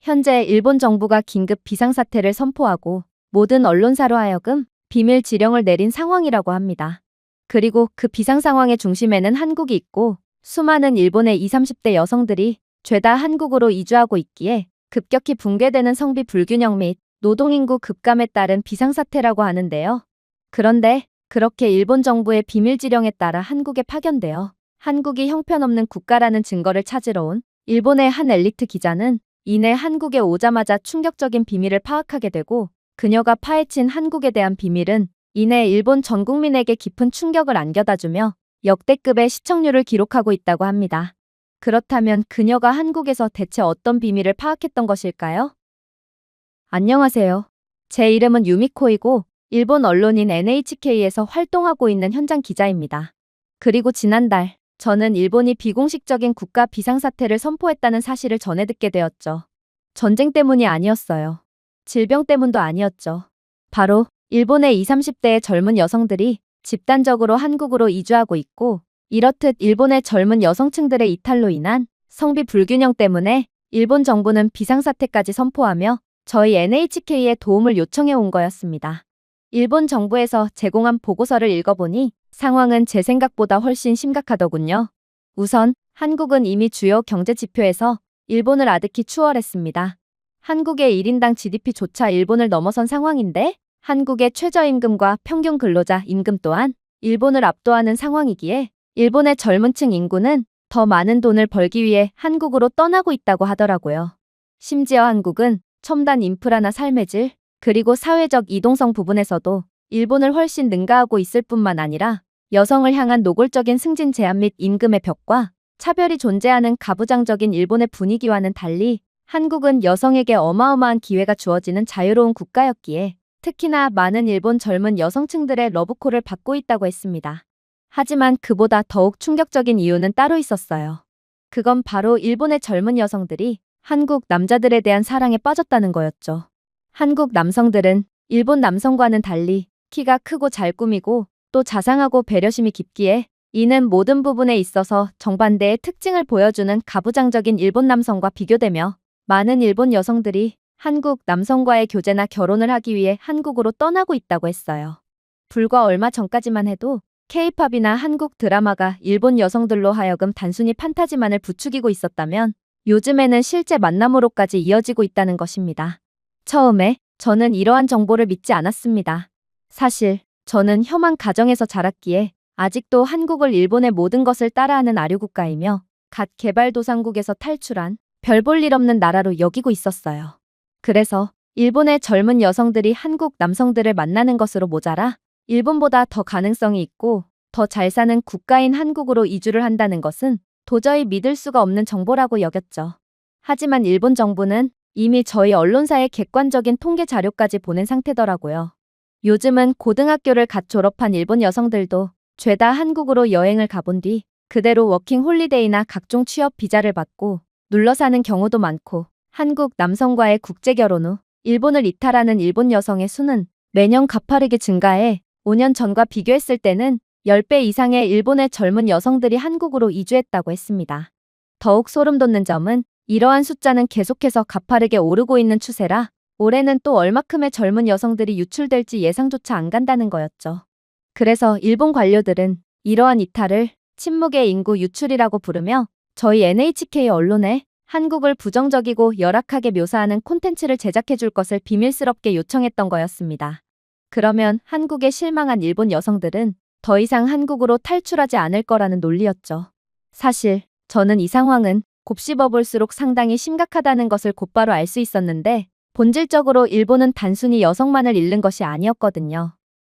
현재 일본 정부가 긴급 비상사태를 선포하고 모든 언론사로 하여금 비밀 지령을 내린 상황이라고 합니다. 그리고 그 비상 상황의 중심에는 한국이 있고 수많은 일본의 20, 30대 여성들이 죄다 한국으로 이주하고 있기에 급격히 붕괴되는 성비 불균형 및 노동인구 급감에 따른 비상사태라고 하는데요. 그런데 그렇게 일본 정부의 비밀 지령에 따라 한국에 파견되어 한국이 형편없는 국가라는 증거를 찾으러 온 일본의 한 엘리트 기자는 이내 한국에 오자마자 충격적인 비밀을 파악하게 되고 그녀가 파헤친 한국에 대한 비밀은 이내 일본 전 국민에게 깊은 충격을 안겨다주며 역대급의 시청률을 기록하고 있다고 합니다. 그렇다면 그녀가 한국에서 대체 어떤 비밀을 파악했던 것일까요? 안녕하세요. 제 이름은 유미코이고 일본 언론인 NHK에서 활동하고 있는 현장 기자입니다. 그리고 지난달 저는 일본이 비공식적인 국가 비상사태를 선포했다는 사실을 전해 듣게 되었죠. 전쟁 때문이 아니었어요. 질병 때문도 아니었죠. 바로 일본의 20, 30대의 젊은 여성들이 집단적으로 한국으로 이주하고 있고 이렇듯 일본의 젊은 여성층들의 이탈로 인한 성비 불균형 때문에 일본 정부는 비상사태까지 선포하며 저희 NHK에 도움을 요청해 온 거였습니다. 일본 정부에서 제공한 보고서를 읽어보니 상황은 제 생각보다 훨씬 심각하더군요. 우선 한국은 이미 주요 경제 지표에서 일본을 아득히 추월했습니다. 한국의 1인당 GDP조차 일본을 넘어선 상황인데 한국의 최저임금과 평균 근로자 임금 또한 일본을 압도하는 상황이기에 일본의 젊은 층 인구는 더 많은 돈을 벌기 위해 한국으로 떠나고 있다고 하더라고요. 심지어 한국은 첨단 인프라나 삶의 질, 그리고 사회적 이동성 부분에서도 일본을 훨씬 능가하고 있을 뿐만 아니라 여성을 향한 노골적인 승진 제한 및 임금의 벽과 차별이 존재하는 가부장적인 일본의 분위기와는 달리 한국은 여성에게 어마어마한 기회가 주어지는 자유로운 국가였기에 특히나 많은 일본 젊은 여성층들의 러브콜을 받고 있다고 했습니다. 하지만 그보다 더욱 충격적인 이유는 따로 있었어요. 그건 바로 일본의 젊은 여성들이 한국 남자들에 대한 사랑에 빠졌다는 거였죠. 한국 남성들은 일본 남성과는 달리 키가 크고 잘 꾸미고 또 자상하고 배려심이 깊기에 이는 모든 부분에 있어서 정반대의 특징을 보여주는 가부장적인 일본 남성과 비교되며 많은 일본 여성들이 한국 남성과의 교제나 결혼을 하기 위해 한국으로 떠나고 있다고 했어요. 불과 얼마 전까지만 해도 K-팝이나 한국 드라마가 일본 여성들로 하여금 단순히 판타지만을 부추기고 있었다면 요즘에는 실제 만남으로까지 이어지고 있다는 것입니다. 처음에 저는 이러한 정보를 믿지 않았습니다. 사실 저는 혐한 가정에서 자랐기에 아직도 한국을 일본의 모든 것을 따라하는 아류국가이며 갓 개발도상국에서 탈출한 별 볼 일 없는 나라로 여기고 있었어요. 그래서 일본의 젊은 여성들이 한국 남성들을 만나는 것으로 모자라 일본보다 더 가능성이 있고 더 잘 사는 국가인 한국으로 이주를 한다는 것은 도저히 믿을 수가 없는 정보라고 여겼죠. 하지만 일본 정부는 이미 저희 언론사에 객관적인 통계 자료까지 보낸 상태더라고요. 요즘은 고등학교를 갓 졸업한 일본 여성들도 죄다 한국으로 여행을 가본 뒤 그대로 워킹 홀리데이나 각종 취업 비자를 받고 눌러 사는 경우도 많고 한국 남성과의 국제 결혼 후 일본을 이탈하는 일본 여성의 수는 매년 가파르게 증가해 5년 전과 비교했을 때는 10배 이상의 일본의 젊은 여성들이 한국으로 이주했다고 했습니다. 더욱 소름 돋는 점은 이러한 숫자는 계속해서 가파르게 오르고 있는 추세라 올해는 또 얼마큼의 젊은 여성들이 유출될지 예상조차 안 간다는 거였죠. 그래서 일본 관료들은 이러한 이탈을 침묵의 인구 유출이라고 부르며 저희 NHK 언론에 한국을 부정적이고 열악하게 묘사하는 콘텐츠를 제작해 줄 것을 비밀스럽게 요청했던 거였습니다. 그러면 한국에 실망한 일본 여성들은 더 이상 한국으로 탈출하지 않을 거라는 논리였죠. 사실 저는 이 상황은 곱씹어 볼수록 상당히 심각하다는 것을 곧바로 알 수 있었는데 본질적으로 일본은 단순히 여성만을 잃는 것이 아니었거든요.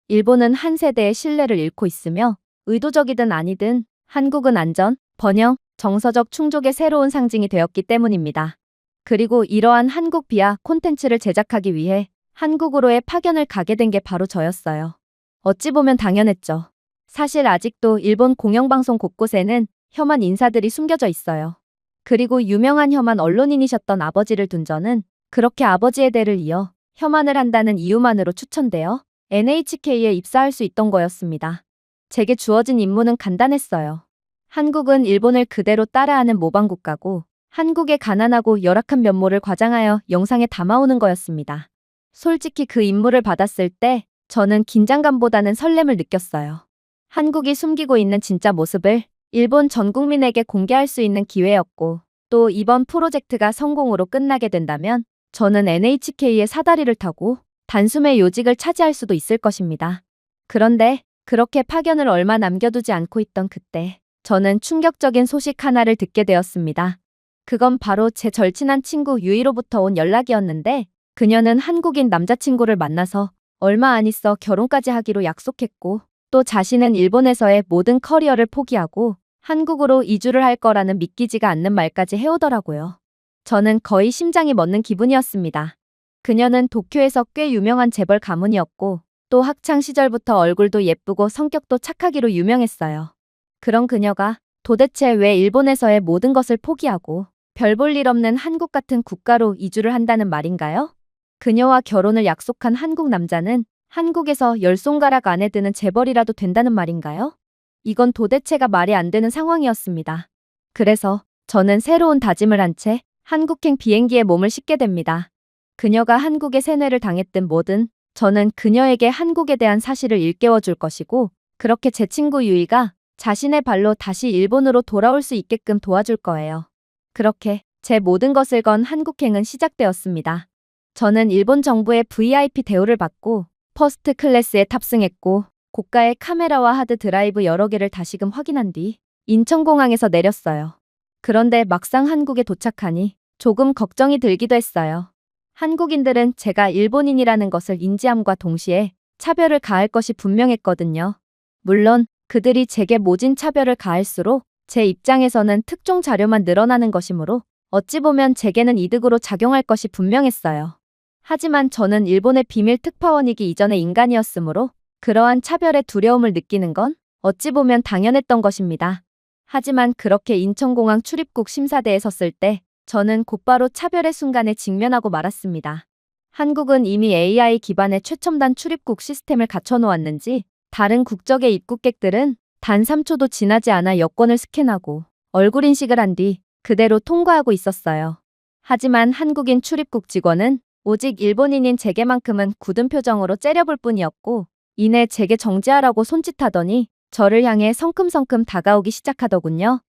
일본은 한 세대의 신뢰를 잃고 있으며 의도적이든 아니든 한국은 안전, 번영, 정서적 충족의 새로운 상징이 되었기 때문입니다. 그리고 이러한 한국 비하 콘텐츠를 제작하기 위해 한국으로의 파견을 가게 된 게 바로 저였어요. 어찌 보면 당연했죠. 사실 아직도 일본 공영방송 곳곳에는 혐한 인사들이 숨겨져 있어요. 그리고 유명한 혐한 언론인이셨던 아버지를 둔 저는 그렇게 아버지의 대를 이어 혐한을 한다는 이유만으로 추천되어 NHK에 입사할 수 있던 거였습니다. 제게 주어진 임무는 간단했어요. 한국은 일본을 그대로 따라하는 모방국가고 한국의 가난하고 열악한 면모를 과장하여 영상에 담아오는 거였습니다. 솔직히 그 임무를 받았을 때 저는 긴장감보다는 설렘을 느꼈어요. 한국이 숨기고 있는 진짜 모습을 일본 전 국민에게 공개할 수 있는 기회였고, 또 이번 프로젝트가 성공으로 끝나게 된다면 저는 NHK의 사다리를 타고 단숨에 요직을 차지할 수도 있을 것입니다. 그런데 그렇게 파견을 얼마 남겨두지 않고 있던 그때 저는 충격적인 소식 하나를 듣게 되었습니다. 그건 바로 제 절친한 친구 유이로부터 온 연락이었는데, 그녀는 한국인 남자친구를 만나서 얼마 안 있어 결혼까지 하기로 약속했고, 또 자신은 일본에서의 모든 커리어를 포기하고 한국으로 이주를 할 거라는 믿기지가 않는 말까지 해오더라고요. 저는 거의 심장이 멎는 기분이었습니다. 그녀는 도쿄에서 꽤 유명한 재벌 가문이었고, 또 학창 시절부터 얼굴도 예쁘고 성격도 착하기로 유명했어요. 그런 그녀가 도대체 왜 일본에서의 모든 것을 포기하고 별 볼 일 없는 한국 같은 국가로 이주를 한다는 말인가요? 그녀와 결혼을 약속한 한국 남자는 한국에서 10손가락 안에 드는 재벌이라도 된다는 말인가요? 이건 도대체가 말이 안 되는 상황이었습니다. 그래서 저는 새로운 다짐을 한 채 한국행 비행기에 몸을 싣게 됩니다. 그녀가 한국에 세뇌를 당했든 뭐든 저는 그녀에게 한국에 대한 사실을 일깨워 줄 것이고, 그렇게 제 친구 유이가 자신의 발로 다시 일본으로 돌아올 수 있게끔 도와줄 거예요. 그렇게 제 모든 것을 건 한국행은 시작되었습니다. 저는 일본 정부의 VIP 대우를 받고 퍼스트 클래스에 탑승했고, 고가의 카메라와 하드 드라이브 여러 개를 다시금 확인한 뒤 인천공항에서 내렸어요. 그런데 막상 한국에 도착하니 조금 걱정이 들기도 했어요. 한국인들은 제가 일본인이라는 것을 인지함과 동시에 차별을 가할 것이 분명했거든요. 물론 그들이 제게 모진 차별을 가할수록 제 입장에서는 특종 자료만 늘어나는 것이므로 어찌 보면 제게는 이득으로 작용할 것이 분명했어요. 하지만 저는 일본의 비밀 특파원이기 이전의 인간이었으므로 그러한 차별의 두려움을 느끼는 건 어찌 보면 당연했던 것입니다. 하지만 그렇게 인천공항 출입국 심사대에 섰을 때 저는 곧바로 차별의 순간에 직면하고 말았습니다. 한국은 이미 AI 기반의 최첨단 출입국 시스템을 갖춰놓았는지 다른 국적의 입국객들은 단 3초도 지나지 않아 여권을 스캔하고 얼굴 인식을 한 뒤 그대로 통과하고 있었어요. 하지만 한국인 출입국 직원은 오직 일본인인 제게만큼은 굳은 표정으로 째려볼 뿐이었고, 이내 제게 정지하라고 손짓하더니 저를 향해 성큼성큼 다가오기 시작하더군요.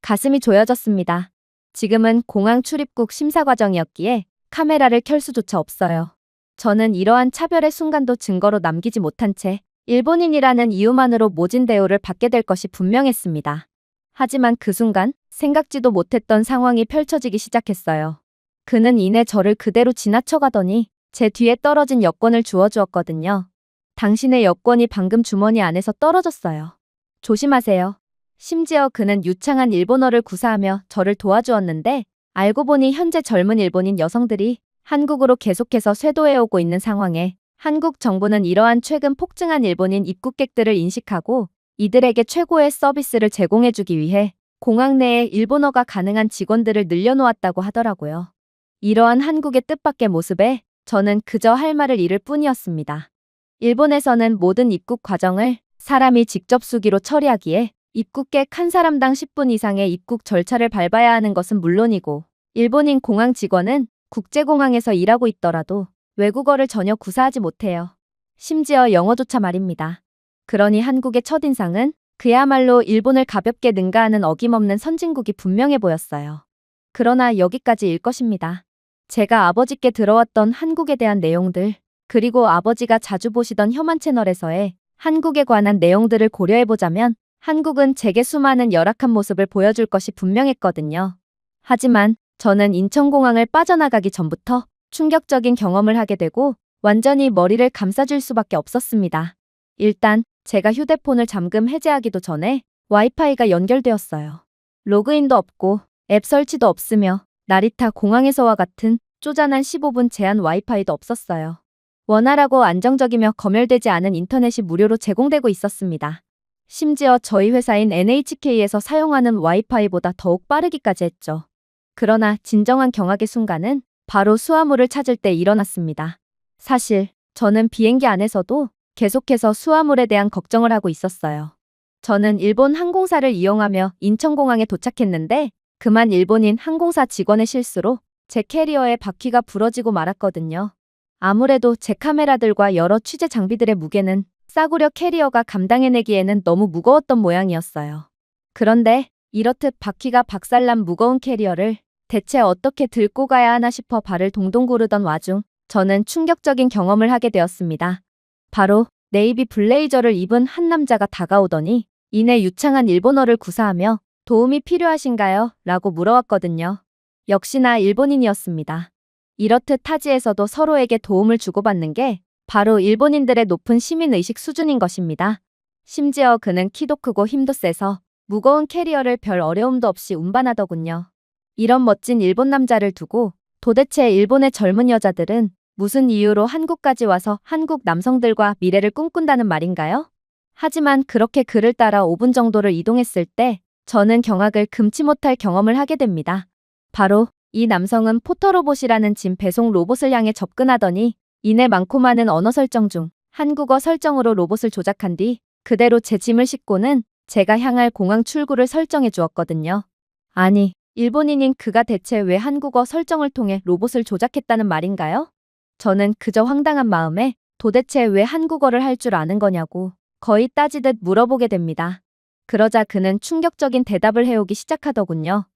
가슴이 조여졌습니다. 지금은 공항 출입국 심사 과정이었기에 카메라를 켤 수조차 없어요. 저는 이러한 차별의 순간도 증거로 남기지 못한 채 일본인이라는 이유만으로 모진 대우를 받게 될 것이 분명했습니다. 하지만 그 순간 생각지도 못했던 상황이 펼쳐지기 시작했어요. 그는 이내 저를 그대로 지나쳐가더니 제 뒤에 떨어진 여권을 주워주었거든요. 당신의 여권이 방금 주머니 안에서 떨어졌어요. 조심하세요. 심지어 그는 유창한 일본어를 구사하며 저를 도와주었는데, 알고 보니 현재 젊은 일본인 여성들이 한국으로 계속해서 쇄도해오고 있는 상황에 한국 정부는 이러한 최근 폭증한 일본인 입국객들을 인식하고 이들에게 최고의 서비스를 제공해주기 위해 공항 내에 일본어가 가능한 직원들을 늘려놓았다고 하더라고요. 이러한 한국의 뜻밖의 모습에 저는 그저 할 말을 잃을 뿐이었습니다. 일본에서는 모든 입국 과정을 사람이 직접 수기로 처리하기에 입국객 한 사람당 10분 이상의 입국 절차를 밟아야 하는 것은 물론이고, 일본인 공항 직원은 국제공항에서 일하고 있더라도 외국어를 전혀 구사하지 못해요. 심지어 영어조차 말입니다. 그러니 한국의 첫인상은 그야말로 일본을 가볍게 능가하는 어김없는 선진국이 분명해 보였어요. 그러나 여기까지일 것입니다. 제가 아버지께 들어왔던 한국에 대한 내용들, 그리고 아버지가 자주 보시던 혐한 채널에서의 한국에 관한 내용들을 고려해보자면 한국은 제게 수많은 열악한 모습을 보여줄 것이 분명했거든요. 하지만 저는 인천공항을 빠져나가기 전부터 충격적인 경험을 하게 되고 완전히 머리를 감싸줄 수밖에 없었습니다. 일단 제가 휴대폰을 잠금 해제하기도 전에 와이파이가 연결되었어요. 로그인도 없고 앱 설치도 없으며 나리타 공항에서와 같은 쪼잔한 15분 제한 와이파이도 없었어요. 원활하고 안정적이며 검열되지 않은 인터넷이 무료로 제공되고 있었습니다. 심지어 저희 회사인 NHK에서 사용하는 와이파이보다 더욱 빠르기까지 했죠. 그러나 진정한 경악의 순간은 바로 수화물을 찾을 때 일어났습니다. 사실 저는 비행기 안에서도 계속해서 수화물에 대한 걱정을 하고 있었어요. 저는 일본 항공사를 이용하며 인천공항에 도착했는데 그만 일본인 항공사 직원의 실수로 제 캐리어에 바퀴가 부러지고 말았거든요. 아무래도 제 카메라들과 여러 취재 장비들의 무게는 싸구려 캐리어가 감당해내기에는 너무 무거웠던 모양이었어요. 그런데 이렇듯 바퀴가 박살난 무거운 캐리어를 대체 어떻게 들고 가야 하나 싶어 발을 동동 구르던 와중 저는 충격적인 경험을 하게 되었습니다. 바로 네이비 블레이저를 입은 한 남자가 다가오더니 이내 유창한 일본어를 구사하며 도움이 필요하신가요? 라고 물어왔거든요. 역시나 일본인이었습니다. 이렇듯 타지에서도 서로에게 도움을 주고받는 게 바로 일본인들의 높은 시민의식 수준인 것입니다. 심지어 그는 키도 크고 힘도 세서 무거운 캐리어를 별 어려움도 없이 운반하더군요. 이런 멋진 일본 남자를 두고 도대체 일본의 젊은 여자들은 무슨 이유로 한국까지 와서 한국 남성들과 미래를 꿈꾼다는 말인가요? 하지만 그렇게 그를 따라 5분 정도를 이동했을 때 저는 경악을 금치 못할 경험을 하게 됩니다. 바로 이 남성은 포터로봇이라는 짐 배송 로봇을 향해 접근하더니 이내 많고 많은 언어 설정 중 한국어 설정으로 로봇을 조작한 뒤 그대로 제 짐을 싣고는 제가 향할 공항 출구를 설정해 주었거든요. 아니, 일본인인 그가 대체 왜 한국어 설정을 통해 로봇을 조작했다는 말인가요? 저는 그저 황당한 마음에 도대체 왜 한국어를 할 줄 아는 거냐고 거의 따지듯 물어보게 됩니다. 그러자 그는 충격적인 대답을 해오기 시작하더군요.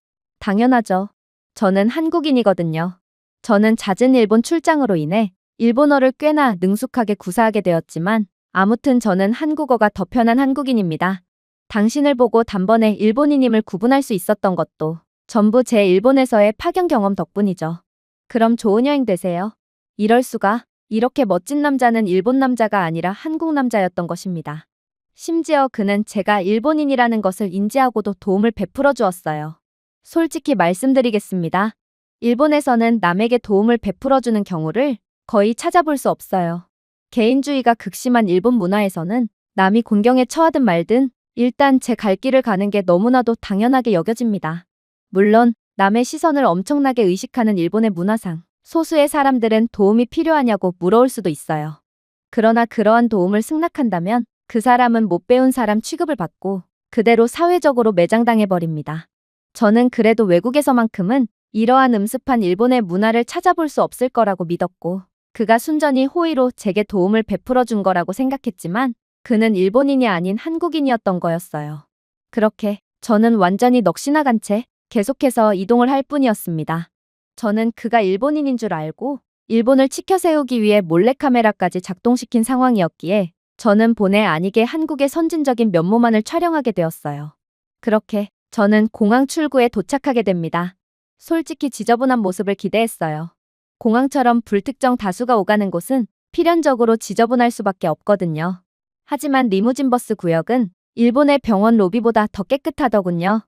당연하죠. 저는 한국인이거든요. 저는 잦은 일본 출장으로 인해 일본어를 꽤나 능숙하게 구사하게 되었지만 아무튼 저는 한국어가 더 편한 한국인입니다. 당신을 보고 단번에 일본인임을 구분할 수 있었던 것도 전부 제 일본에서의 파견 경험 덕분이죠. 그럼 좋은 여행 되세요. 이럴 수가, 이렇게 멋진 남자는 일본 남자가 아니라 한국 남자였던 것입니다. 심지어 그는 제가 일본인이라는 것을 인지하고도 도움을 베풀어 주었어요. 솔직히 말씀드리겠습니다. 일본에서는 남에게 도움을 베풀어주는 경우를 거의 찾아볼 수 없어요. 개인주의가 극심한 일본 문화에서는 남이 곤경에 처하든 말든 일단 제 갈 길을 가는 게 너무나도 당연하게 여겨집니다. 물론 남의 시선을 엄청나게 의식하는 일본의 문화상 소수의 사람들은 도움이 필요하냐고 물어올 수도 있어요. 그러나 그러한 도움을 승낙한다면 그 사람은 못 배운 사람 취급을 받고 그대로 사회적으로 매장당해버립니다. 저는 그래도 외국에서만큼은 이러한 음습한 일본의 문화를 찾아볼 수 없을 거라고 믿었고 그가 순전히 호의로 제게 도움을 베풀어 준 거라고 생각했지만 그는 일본인이 아닌 한국인이었던 거였어요. 그렇게 저는 완전히 넋이 나간 채 계속해서 이동을 할 뿐이었습니다. 저는 그가 일본인인 줄 알고 일본을 치켜 세우기 위해 몰래카메라까지 작동시킨 상황이었기에 저는 본의 아니게 한국의 선진적인 면모만을 촬영하게 되었어요. 그렇게 저는 공항 출구에 도착하게 됩니다. 솔직히 지저분한 모습을 기대했어요. 공항처럼 불특정 다수가 오가는 곳은 필연적으로 지저분할 수밖에 없거든요. 하지만 리무진 버스 구역은 일본의 병원 로비보다 더 깨끗하더군요.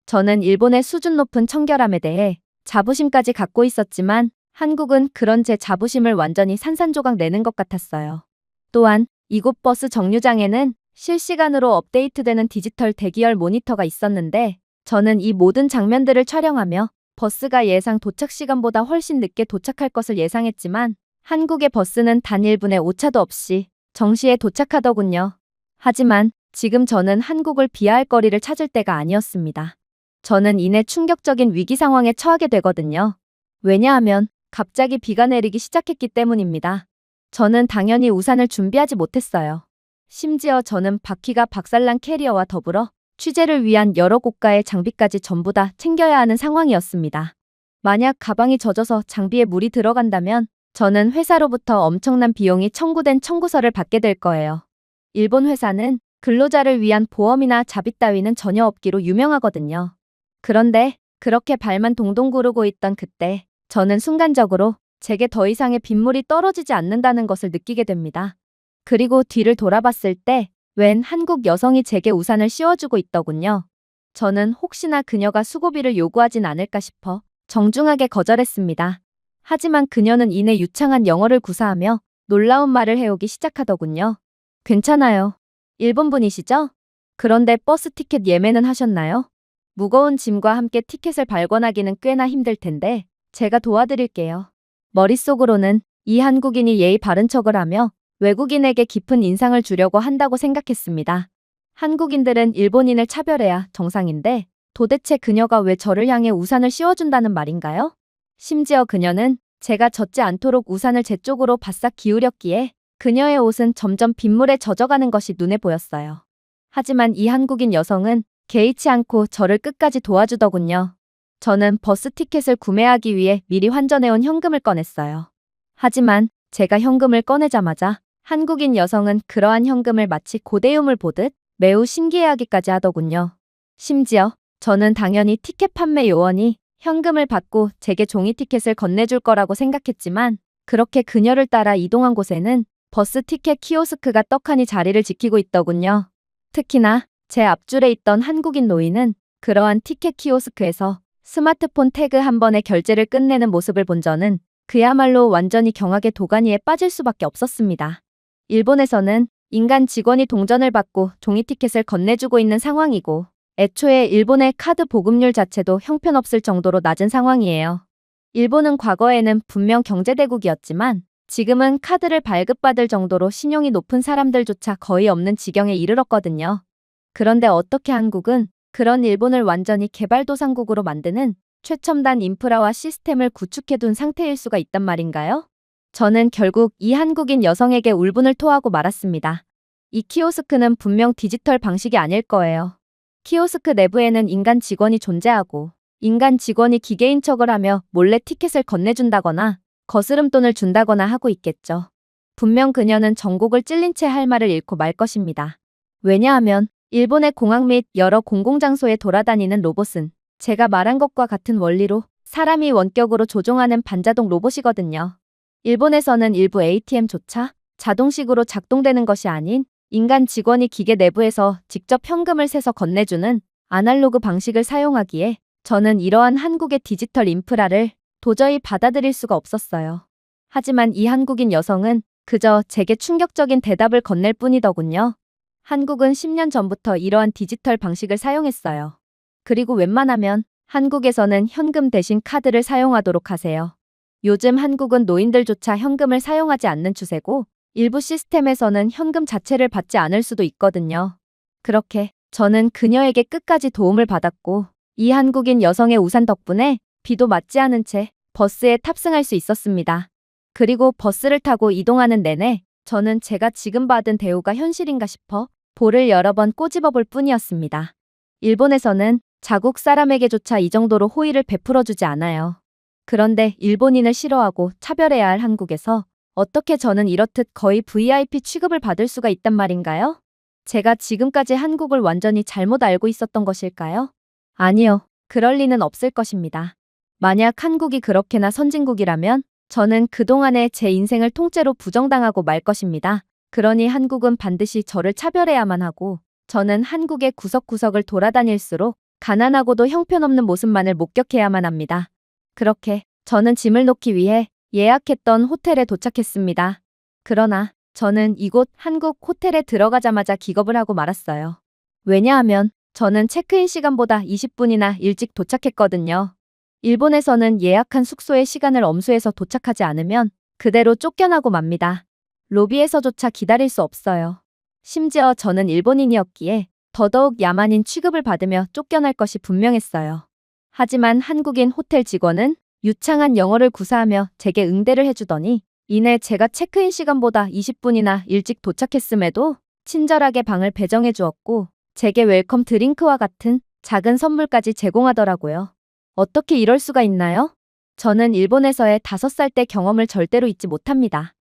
저는 일본의 수준 높은 청결함에 대해 자부심까지 갖고 있었지만 한국은 그런 제 자부심을 완전히 산산조각 내는 것 같았어요. 또한 이곳 버스 정류장에는 실시간으로 업데이트되는 디지털 대기열 모니터가 있었는데 저는 이 모든 장면들을 촬영하며 버스가 예상 도착 시간보다 훨씬 늦게 도착할 것을 예상했지만 한국의 버스는 단 1분의 오차도 없이 정시에 도착하더군요. 하지만 지금 저는 한국을 비하할 거리를 찾을 때가 아니었습니다. 저는 이내 충격적인 위기 상황에 처하게 되거든요. 왜냐하면 갑자기 비가 내리기 시작했기 때문입니다. 저는 당연히 우산을 준비하지 못했어요. 심지어 저는 바퀴가 박살난 캐리어와 더불어 취재를 위한 여러 고가의 장비까지 전부 다 챙겨야 하는 상황이었습니다. 만약 가방이 젖어서 장비에 물이 들어간다면 저는 회사로부터 엄청난 비용이 청구된 청구서를 받게 될 거예요. 일본 회사는 근로자를 위한 보험이나 자비 따위는 전혀 없기로 유명하거든요. 그런데 그렇게 발만 동동 구르고 있던 그때 저는 순간적으로 제게 더 이상의 빗물이 떨어지지 않는다는 것을 느끼게 됩니다. 그리고 뒤를 돌아봤을 때 웬 한국 여성이 제게 우산을 씌워주고 있더군요. 저는 혹시나 그녀가 수고비를 요구하진 않을까 싶어 정중하게 거절했습니다. 하지만 그녀는 이내 유창한 영어를 구사하며 놀라운 말을 해오기 시작하더군요. 괜찮아요. 일본 분이시죠? 그런데 버스 티켓 예매는 하셨나요? 무거운 짐과 함께 티켓을 발권하기는 꽤나 힘들 텐데 제가 도와드릴게요. 머릿속으로는 이 한국인이 예의 바른 척을 하며 외국인에게 깊은 인상을 주려고 한다고 생각했습니다. 한국인들은 일본인을 차별해야 정상인데 도대체 그녀가 왜 저를 향해 우산을 씌워준다는 말인가요? 심지어 그녀는 제가 젖지 않도록 우산을 제 쪽으로 바싹 기울였기에 그녀의 옷은 점점 빗물에 젖어가는 것이 눈에 보였어요. 하지만 이 한국인 여성은 개의치 않고 저를 끝까지 도와주더군요. 저는 버스 티켓을 구매하기 위해 미리 환전해온 현금을 꺼냈어요. 하지만 제가 현금을 꺼내자마자 한국인 여성은 그러한 현금을 마치 고대음을 보듯 매우 신기해하기까지 하더군요. 심지어 저는 당연히 티켓 판매 요원이 현금을 받고 제게 종이 티켓을 건네줄 거라고 생각했지만 그렇게 그녀를 따라 이동한 곳에는 버스 티켓 키오스크가 떡하니 자리를 지키고 있더군요. 특히나 제 앞줄에 있던 한국인 노인은 그러한 티켓 키오스크에서 스마트폰 태그 한 번에 결제를 끝내는 모습을 본 저는 그야말로 완전히 경악의 도가니에 빠질 수밖에 없었습니다. 일본에서는 인간 직원이 동전을 받고 종이 티켓을 건네주고 있는 상황이고 애초에 일본의 카드 보급률 자체도 형편없을 정도로 낮은 상황이에요. 일본은 과거에는 분명 경제대국이었지만 지금은 카드를 발급받을 정도로 신용이 높은 사람들조차 거의 없는 지경에 이르렀거든요. 그런데 어떻게 한국은 그런 일본을 완전히 개발도상국으로 만드는 최첨단 인프라와 시스템을 구축해둔 상태일 수가 있단 말인가요? 저는 결국 이 한국인 여성에게 울분을 토하고 말았습니다. 이 키오스크는 분명 디지털 방식이 아닐 거예요. 키오스크 내부에는 인간 직원이 존재하고 인간 직원이 기계인 척을 하며 몰래 티켓을 건네준다거나 거스름돈을 준다거나 하고 있겠죠. 분명 그녀는 전곡을 찔린 채 할 말을 잃고 말 것입니다. 왜냐하면 일본의 공항 및 여러 공공장소에 돌아다니는 로봇은 제가 말한 것과 같은 원리로 사람이 원격으로 조종하는 반자동 로봇이거든요. 일본에서는 일부 ATM조차 자동식으로 작동되는 것이 아닌 인간 직원이 기계 내부에서 직접 현금을 세서 건네주는 아날로그 방식을 사용하기에 저는 이러한 한국의 디지털 인프라를 도저히 받아들일 수가 없었어요. 하지만 이 한국인 여성은 그저 제게 충격적인 대답을 건넬 뿐이더군요. 한국은 10년 전부터 이러한 디지털 방식을 사용했어요. 그리고 웬만하면 한국에서는 현금 대신 카드를 사용하도록 하세요. 요즘 한국은 노인들조차 현금을 사용하지 않는 추세고 일부 시스템에서는 현금 자체를 받지 않을 수도 있거든요. 그렇게 저는 그녀에게 끝까지 도움을 받았고 이 한국인 여성의 우산 덕분에 비도 맞지 않은 채 버스에 탑승할 수 있었습니다. 그리고 버스를 타고 이동하는 내내 저는 제가 지금 받은 대우가 현실인가 싶어 볼을 여러 번 꼬집어 볼 뿐이었습니다. 일본에서는 자국 사람에게조차 이 정도로 호의를 베풀어주지 않아요. 그런데 일본인을 싫어하고 차별해야 할 한국에서 어떻게 저는 이렇듯 거의 VIP 취급을 받을 수가 있단 말인가요? 제가 지금까지 한국을 완전히 잘못 알고 있었던 것일까요? 아니요. 그럴 리는 없을 것입니다. 만약 한국이 그렇게나 선진국이라면 저는 그동안의 제 인생을 통째로 부정당하고 말 것입니다. 그러니 한국은 반드시 저를 차별해야만 하고 저는 한국의 구석구석을 돌아다닐수록 가난하고도 형편없는 모습만을 목격해야만 합니다. 그렇게 저는 짐을 놓기 위해 예약했던 호텔에 도착했습니다. 그러나 저는 이곳 한국 호텔에 들어가자마자 기겁을 하고 말았어요. 왜냐하면 저는 체크인 시간보다 20분이나 일찍 도착했거든요. 일본에서는 예약한 숙소의 시간을 엄수해서 도착하지 않으면 그대로 쫓겨나고 맙니다. 로비에서조차 기다릴 수 없어요. 심지어 저는 일본인이었기에 더더욱 야만인 취급을 받으며 쫓겨날 것이 분명했어요. 하지만 한국인 호텔 직원은 유창한 영어를 구사하며 제게 응대를 해주더니 이내 제가 체크인 시간보다 20분이나 일찍 도착했음에도 친절하게 방을 배정해 주었고 제게 웰컴 드링크와 같은 작은 선물까지 제공하더라고요. 어떻게 이럴 수가 있나요? 저는 일본에서의 5살 때 경험을 절대로 잊지 못합니다.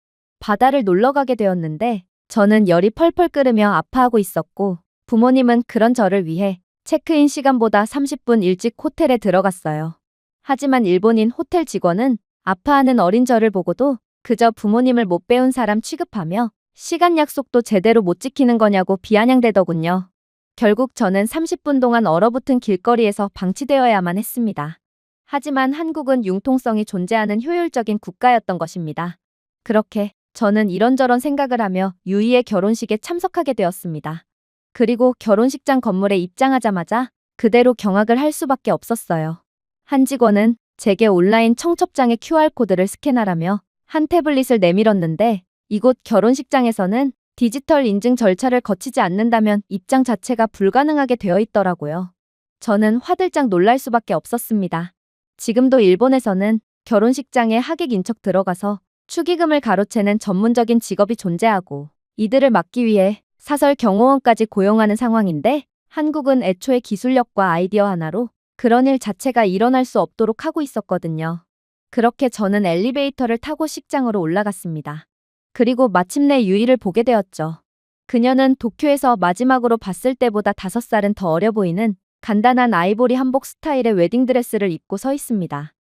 바다를 놀러 가게 되었는데 저는 열이 펄펄 끓으며 아파하고 있었고 부모님은 그런 저를 위해 체크인 시간보다 30분 일찍 호텔에 들어갔어요. 하지만 일본인 호텔 직원은 아파하는 어린 저를 보고도 그저 부모님을 못 배운 사람 취급하며 시간 약속도 제대로 못 지키는 거냐고 비아냥대더군요. 결국 저는 30분 동안 얼어붙은 길거리에서 방치되어야만 했습니다. 하지만 한국은 융통성이 존재하는 효율적인 국가였던 것입니다. 그렇게 저는 이런저런 생각을 하며 유이의 결혼식에 참석하게 되었습니다. 그리고 결혼식장 건물에 입장하자마자 그대로 경악을 할 수밖에 없었어요. 한 직원은 제게 온라인 청첩장의 QR코드를 스캔하라며 한 태블릿을 내밀었는데 이곳 결혼식장에서는 디지털 인증 절차를 거치지 않는다면 입장 자체가 불가능하게 되어 있더라고요. 저는 화들짝 놀랄 수밖에 없었습니다. 지금도 일본에서는 결혼식장에 하객 인척 들어가서 축의금을 가로채는 전문적인 직업이 존재하고 이들을 막기 위해 사설 경호원까지 고용하는 상황인데 한국은 애초에 기술력과 아이디어 하나로 그런 일 자체가 일어날 수 없도록 하고 있었거든요. 그렇게 저는 엘리베이터를 타고 식장으로 올라갔습니다. 그리고 마침내 유이를 보게 되었죠. 그녀는 도쿄에서 마지막으로 봤을 때보다 5살은 더 어려 보이는 간단한 아이보리 한복 스타일의 웨딩드레스를 입고 서 있습니다.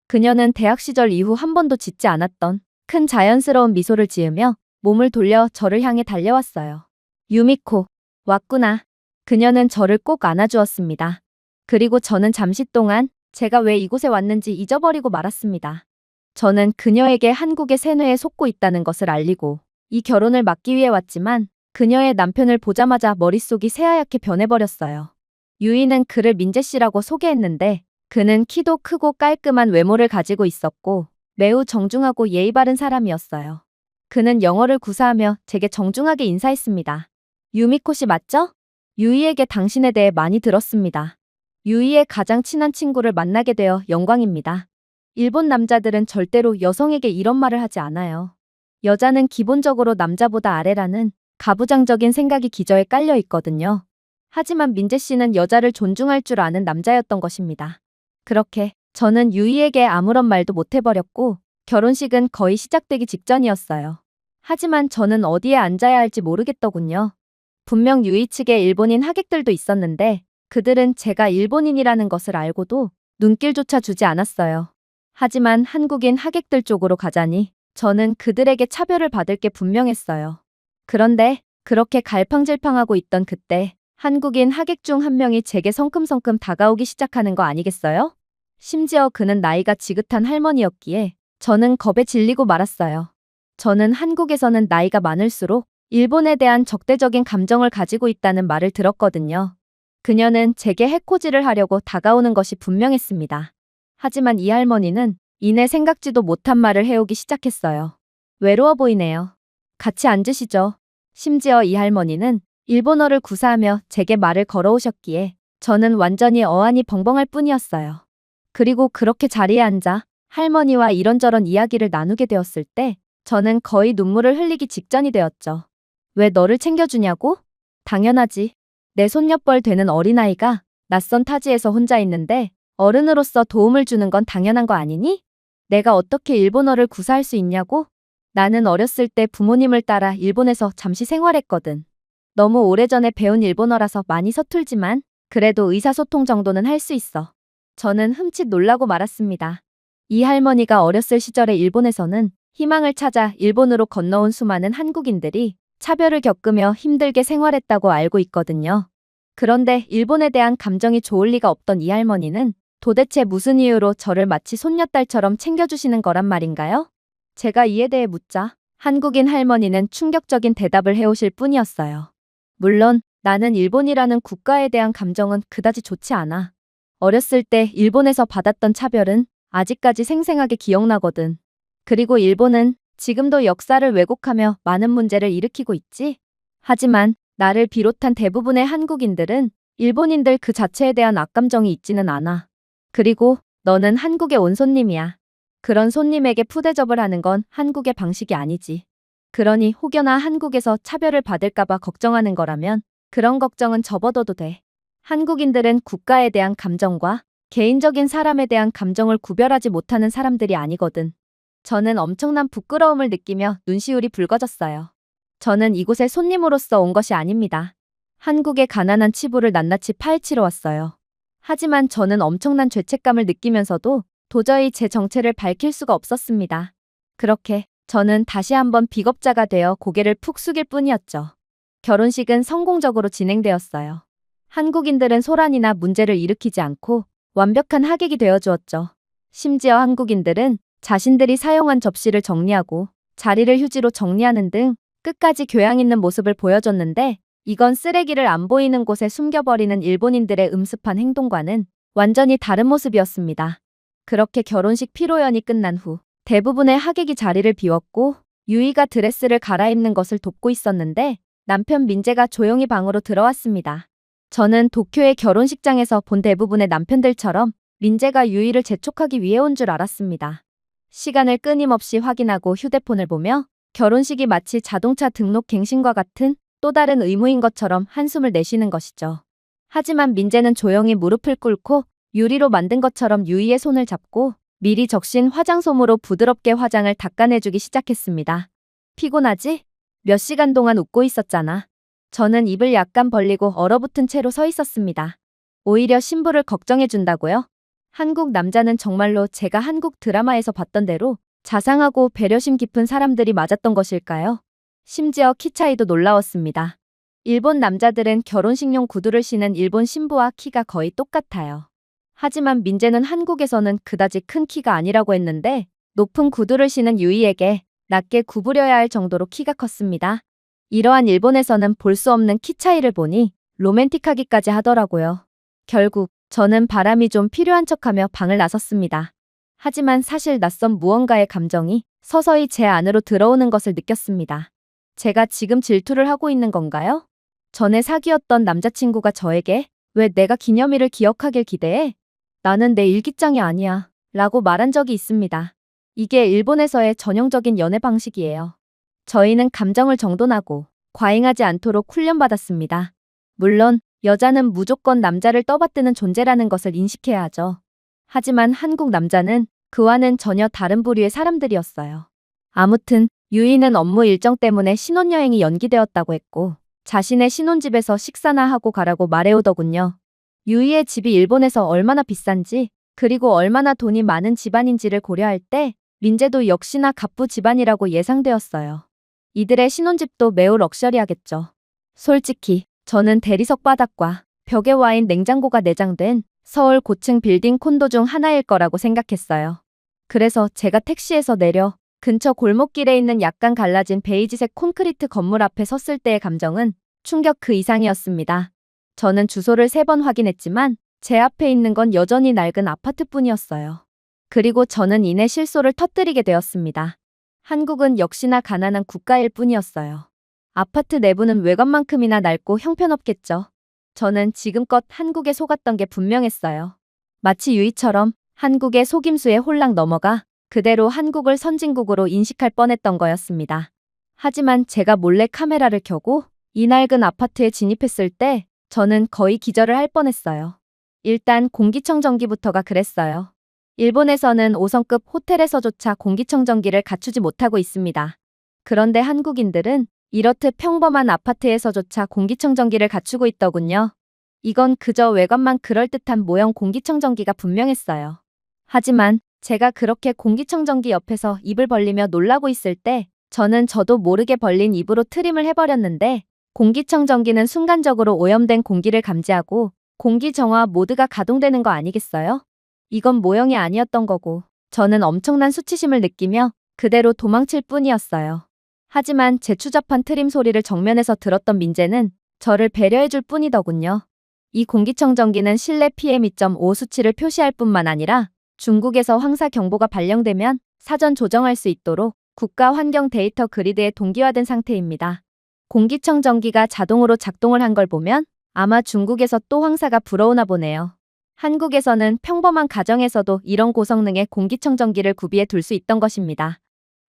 그녀는 대학 시절 이후 한 번도 짓지 않았던 큰 자연스러운 미소를 지으며 몸을 돌려 저를 향해 달려왔어요. 유미코, 왔구나. 그녀는 저를 꼭 안아주었습니다. 그리고 저는 잠시 동안 제가 왜 이곳에 왔는지 잊어버리고 말았습니다. 저는 그녀에게 한국의 세뇌에 속고 있다는 것을 알리고 이 결혼을 막기 위해 왔지만 그녀의 남편을 보자마자 머릿속이 새하얗게 변해버렸어요. 유이는 그를 민재 씨라고 소개했는데 그는 키도 크고 깔끔한 외모를 가지고 있었고 매우 정중하고 예의 바른 사람이었어요. 그는 영어를 구사하며 제게 정중하게 인사했습니다. 유미코 씨 맞죠? 유이에게 당신에 대해 많이 들었습니다. 유이의 가장 친한 친구를 만나게 되어 영광입니다. 일본 남자들은 절대로 여성에게 이런 말을 하지 않아요. 여자는 기본적으로 남자보다 아래라는 가부장적인 생각이 기저에 깔려 있거든요. 하지만 민재 씨는 여자를 존중할 줄 아는 남자였던 것입니다. 그렇게 저는 유이에게 아무런 말도 못 해버렸고 결혼식은 거의 시작되기 직전이었어요. 하지만 저는 어디에 앉아야 할지 모르겠더군요. 분명 유이 측에 일본인 하객들도 있었는데 그들은 제가 일본인이라는 것을 알고도 눈길조차 주지 않았어요. 하지만 한국인 하객들 쪽으로 가자니 저는 그들에게 차별을 받을 게 분명했어요. 그런데 그렇게 갈팡질팡하고 있던 그때 한국인 하객 중 한 명이 제게 성큼성큼 다가오기 시작하는 거 아니겠어요? 심지어 그는 나이가 지긋한 할머니였기에 저는 겁에 질리고 말았어요. 저는 한국에서는 나이가 많을수록 일본에 대한 적대적인 감정을 가지고 있다는 말을 들었거든요. 그녀는 제게 해코지를 하려고 다가오는 것이 분명했습니다. 하지만 이 할머니는 이내 생각지도 못한 말을 해오기 시작했어요. 외로워 보이네요. 같이 앉으시죠. 심지어 이 할머니는 일본어를 구사하며 제게 말을 걸어오셨기에 저는 완전히 어안이 벙벙할 뿐이었어요. 그리고 그렇게 자리에 앉아 할머니와 이런저런 이야기를 나누게 되었을 때 저는 거의 눈물을 흘리기 직전이 되었죠. 왜 너를 챙겨주냐고? 당연하지. 내 손녀뻘 되는 어린아이가 낯선 타지에서 혼자 있는데 어른으로서 도움을 주는 건 당연한 거 아니니? 내가 어떻게 일본어를 구사할 수 있냐고? 나는 어렸을 때 부모님을 따라 일본에서 잠시 생활했거든. 너무 오래전에 배운 일본어라서 많이 서툴지만 그래도 의사소통 정도는 할 수 있어. 저는 흠칫 놀라고 말았습니다. 이 할머니가 어렸을 시절에 일본에서는 희망을 찾아 일본으로 건너온 수많은 한국인들이 차별을 겪으며 힘들게 생활했다고 알고 있거든요. 그런데 일본에 대한 감정이 좋을 리가 없던 이 할머니는 도대체 무슨 이유로 저를 마치 손녀딸처럼 챙겨주시는 거란 말인가요? 제가 이에 대해 묻자 한국인 할머니는 충격적인 대답을 해오실 뿐이었어요. 물론 나는 일본이라는 국가에 대한 감정은 그다지 좋지 않아. 어렸을 때 일본에서 받았던 차별은 아직까지 생생하게 기억나거든. 그리고 일본은 지금도 역사를 왜곡하며 많은 문제를 일으키고 있지. 하지만 나를 비롯한 대부분의 한국인들은 일본인들 그 자체에 대한 악감정이 있지는 않아. 그리고 너는 한국에 온 손님이야. 그런 손님에게 푸대접을 하는 건 한국의 방식이 아니지. 그러니 혹여나 한국에서 차별을 받을까봐 걱정하는 거라면 그런 걱정은 접어둬도 돼. 한국인들은 국가에 대한 감정과 개인적인 사람에 대한 감정을 구별하지 못하는 사람들이 아니거든. 저는 엄청난 부끄러움을 느끼며 눈시울이 붉어졌어요. 저는 이곳에 손님으로서 온 것이 아닙니다. 한국의 가난한 치부를 낱낱이 파헤치러 왔어요. 하지만 저는 엄청난 죄책감을 느끼면서도 도저히 제 정체를 밝힐 수가 없었습니다. 그렇게 저는 다시 한번 비겁자가 되어 고개를 푹 숙일 뿐이었죠. 결혼식은 성공적으로 진행되었어요. 한국인들은 소란이나 문제를 일으키지 않고 완벽한 하객이 되어주었죠. 심지어 한국인들은 자신들이 사용한 접시를 정리하고 자리를 휴지로 정리하는 등 끝까지 교양 있는 모습을 보여줬는데 이건 쓰레기를 안 보이는 곳에 숨겨버리는 일본인들의 음습한 행동과는 완전히 다른 모습이었습니다. 그렇게 결혼식 피로연이 끝난 후 대부분의 하객이 자리를 비웠고 유이가 드레스를 갈아입는 것을 돕고 있었는데 남편 민재가 조용히 방으로 들어왔습니다. 저는 도쿄의 결혼식장에서 본 대부분의 남편들처럼 민재가 유이를 재촉하기 위해 온 줄 알았습니다. 시간을 끊임없이 확인하고 휴대폰을 보며 결혼식이 마치 자동차 등록 갱신과 같은 또 다른 의무인 것처럼 한숨을 내쉬는 것이죠. 하지만 민재는 조용히 무릎을 꿇고 유리로 만든 것처럼 유이의 손을 잡고 미리 적신 화장솜으로 부드럽게 화장을 닦아내주기 시작했습니다. 피곤하지? 몇 시간 동안 웃고 있었잖아. 저는 입을 약간 벌리고 얼어붙은 채로 서 있었습니다. 오히려 신부를 걱정해준다고요? 한국 남자는 정말로 제가 한국 드라마에서 봤던 대로 자상하고 배려심 깊은 사람들이 맞았던 것일까요? 심지어 키 차이도 놀라웠습니다. 일본 남자들은 결혼식용 구두를 신은 일본 신부와 키가 거의 똑같아요. 하지만 민재는 한국에서는 그다지 큰 키가 아니라고 했는데 높은 구두를 신은 유이에게 낮게 구부려야 할 정도로 키가 컸습니다. 이러한 일본에서는 볼 수 없는 키 차이를 보니 로맨틱하기까지 하더라고요. 결국 저는 바람이 좀 필요한 척하며 방을 나섰습니다. 하지만 사실 낯선 무언가의 감정이 서서히 제 안으로 들어오는 것을 느꼈습니다. 제가 지금 질투를 하고 있는 건가요? 전에 사귀었던 남자친구가 저에게 왜 내가 기념일을 기억하길 기대해? 나는 내 일기장이 아니야 라고 말한 적이 있습니다. 이게 일본에서의 전형적인 연애 방식이에요. 저희는 감정을 정돈하고 과잉하지 않도록 훈련받았습니다. 물론 여자는 무조건 남자를 떠받드는 존재라는 것을 인식해야 하죠. 하지만 한국 남자는 그와는 전혀 다른 부류의 사람들이었어요. 아무튼 유이는 업무 일정 때문에 신혼여행이 연기되었다고 했고 자신의 신혼집에서 식사나 하고 가라고 말해오더군요. 유이의 집이 일본에서 얼마나 비싼지 그리고 얼마나 돈이 많은 집안인지를 고려할 때 민재도 역시나 갑부 집안이라고 예상되었어요. 이들의 신혼집도 매우 럭셔리하겠죠. 솔직히 저는 대리석 바닥과 벽에 와인 냉장고가 내장된 서울 고층 빌딩 콘도 중 하나일 거라고 생각했어요. 그래서 제가 택시에서 내려 근처 골목길에 있는 약간 갈라진 베이지색 콘크리트 건물 앞에 섰을 때의 감정은 충격 그 이상이었습니다. 저는 주소를 3번 확인했지만 제 앞에 있는 건 여전히 낡은 아파트뿐이었어요. 그리고 저는 이내 실소를 터뜨리게 되었습니다. 한국은 역시나 가난한 국가일 뿐이었어요. 아파트 내부는 외관만큼이나 낡고 형편없겠죠. 저는 지금껏 한국에 속았던 게 분명했어요. 마치 유이처럼 한국의 속임수에 홀랑 넘어가 그대로 한국을 선진국으로 인식할 뻔했던 거였습니다. 하지만 제가 몰래 카메라를 켜고 이 낡은 아파트에 진입했을 때 저는 거의 기절을 할 뻔했어요. 일단 공기청정기부터가 그랬어요. 일본에서는 5성급 호텔에서조차 공기청정기를 갖추지 못하고 있습니다. 그런데 한국인들은 이렇듯 평범한 아파트에서조차 공기청정기를 갖추고 있더군요. 이건 그저 외관만 그럴듯한 모형 공기청정기가 분명했어요. 하지만 제가 그렇게 공기청정기 옆에서 입을 벌리며 놀라고 있을 때 저는 저도 모르게 벌린 입으로 트림을 해버렸는데 공기청정기는 순간적으로 오염된 공기를 감지하고 공기 정화 모드가 가동되는 거 아니겠어요? 이건 모형이 아니었던 거고 저는 엄청난 수치심을 느끼며 그대로 도망칠 뿐이었어요. 하지만 제 추잡한 트림 소리를 정면에서 들었던 민재는 저를 배려해줄 뿐이더군요. 이 공기청정기는 실내 PM2.5 수치를 표시할 뿐만 아니라 중국에서 황사 경보가 발령되면 사전 조정할 수 있도록 국가 환경 데이터 그리드에 동기화된 상태입니다. 공기청정기가 자동으로 작동을 한 걸 보면 아마 중국에서 또 황사가 불어오나 보네요. 한국에서는 평범한 가정에서도 이런 고성능의 공기청정기를 구비해 둘 수 있던 것입니다.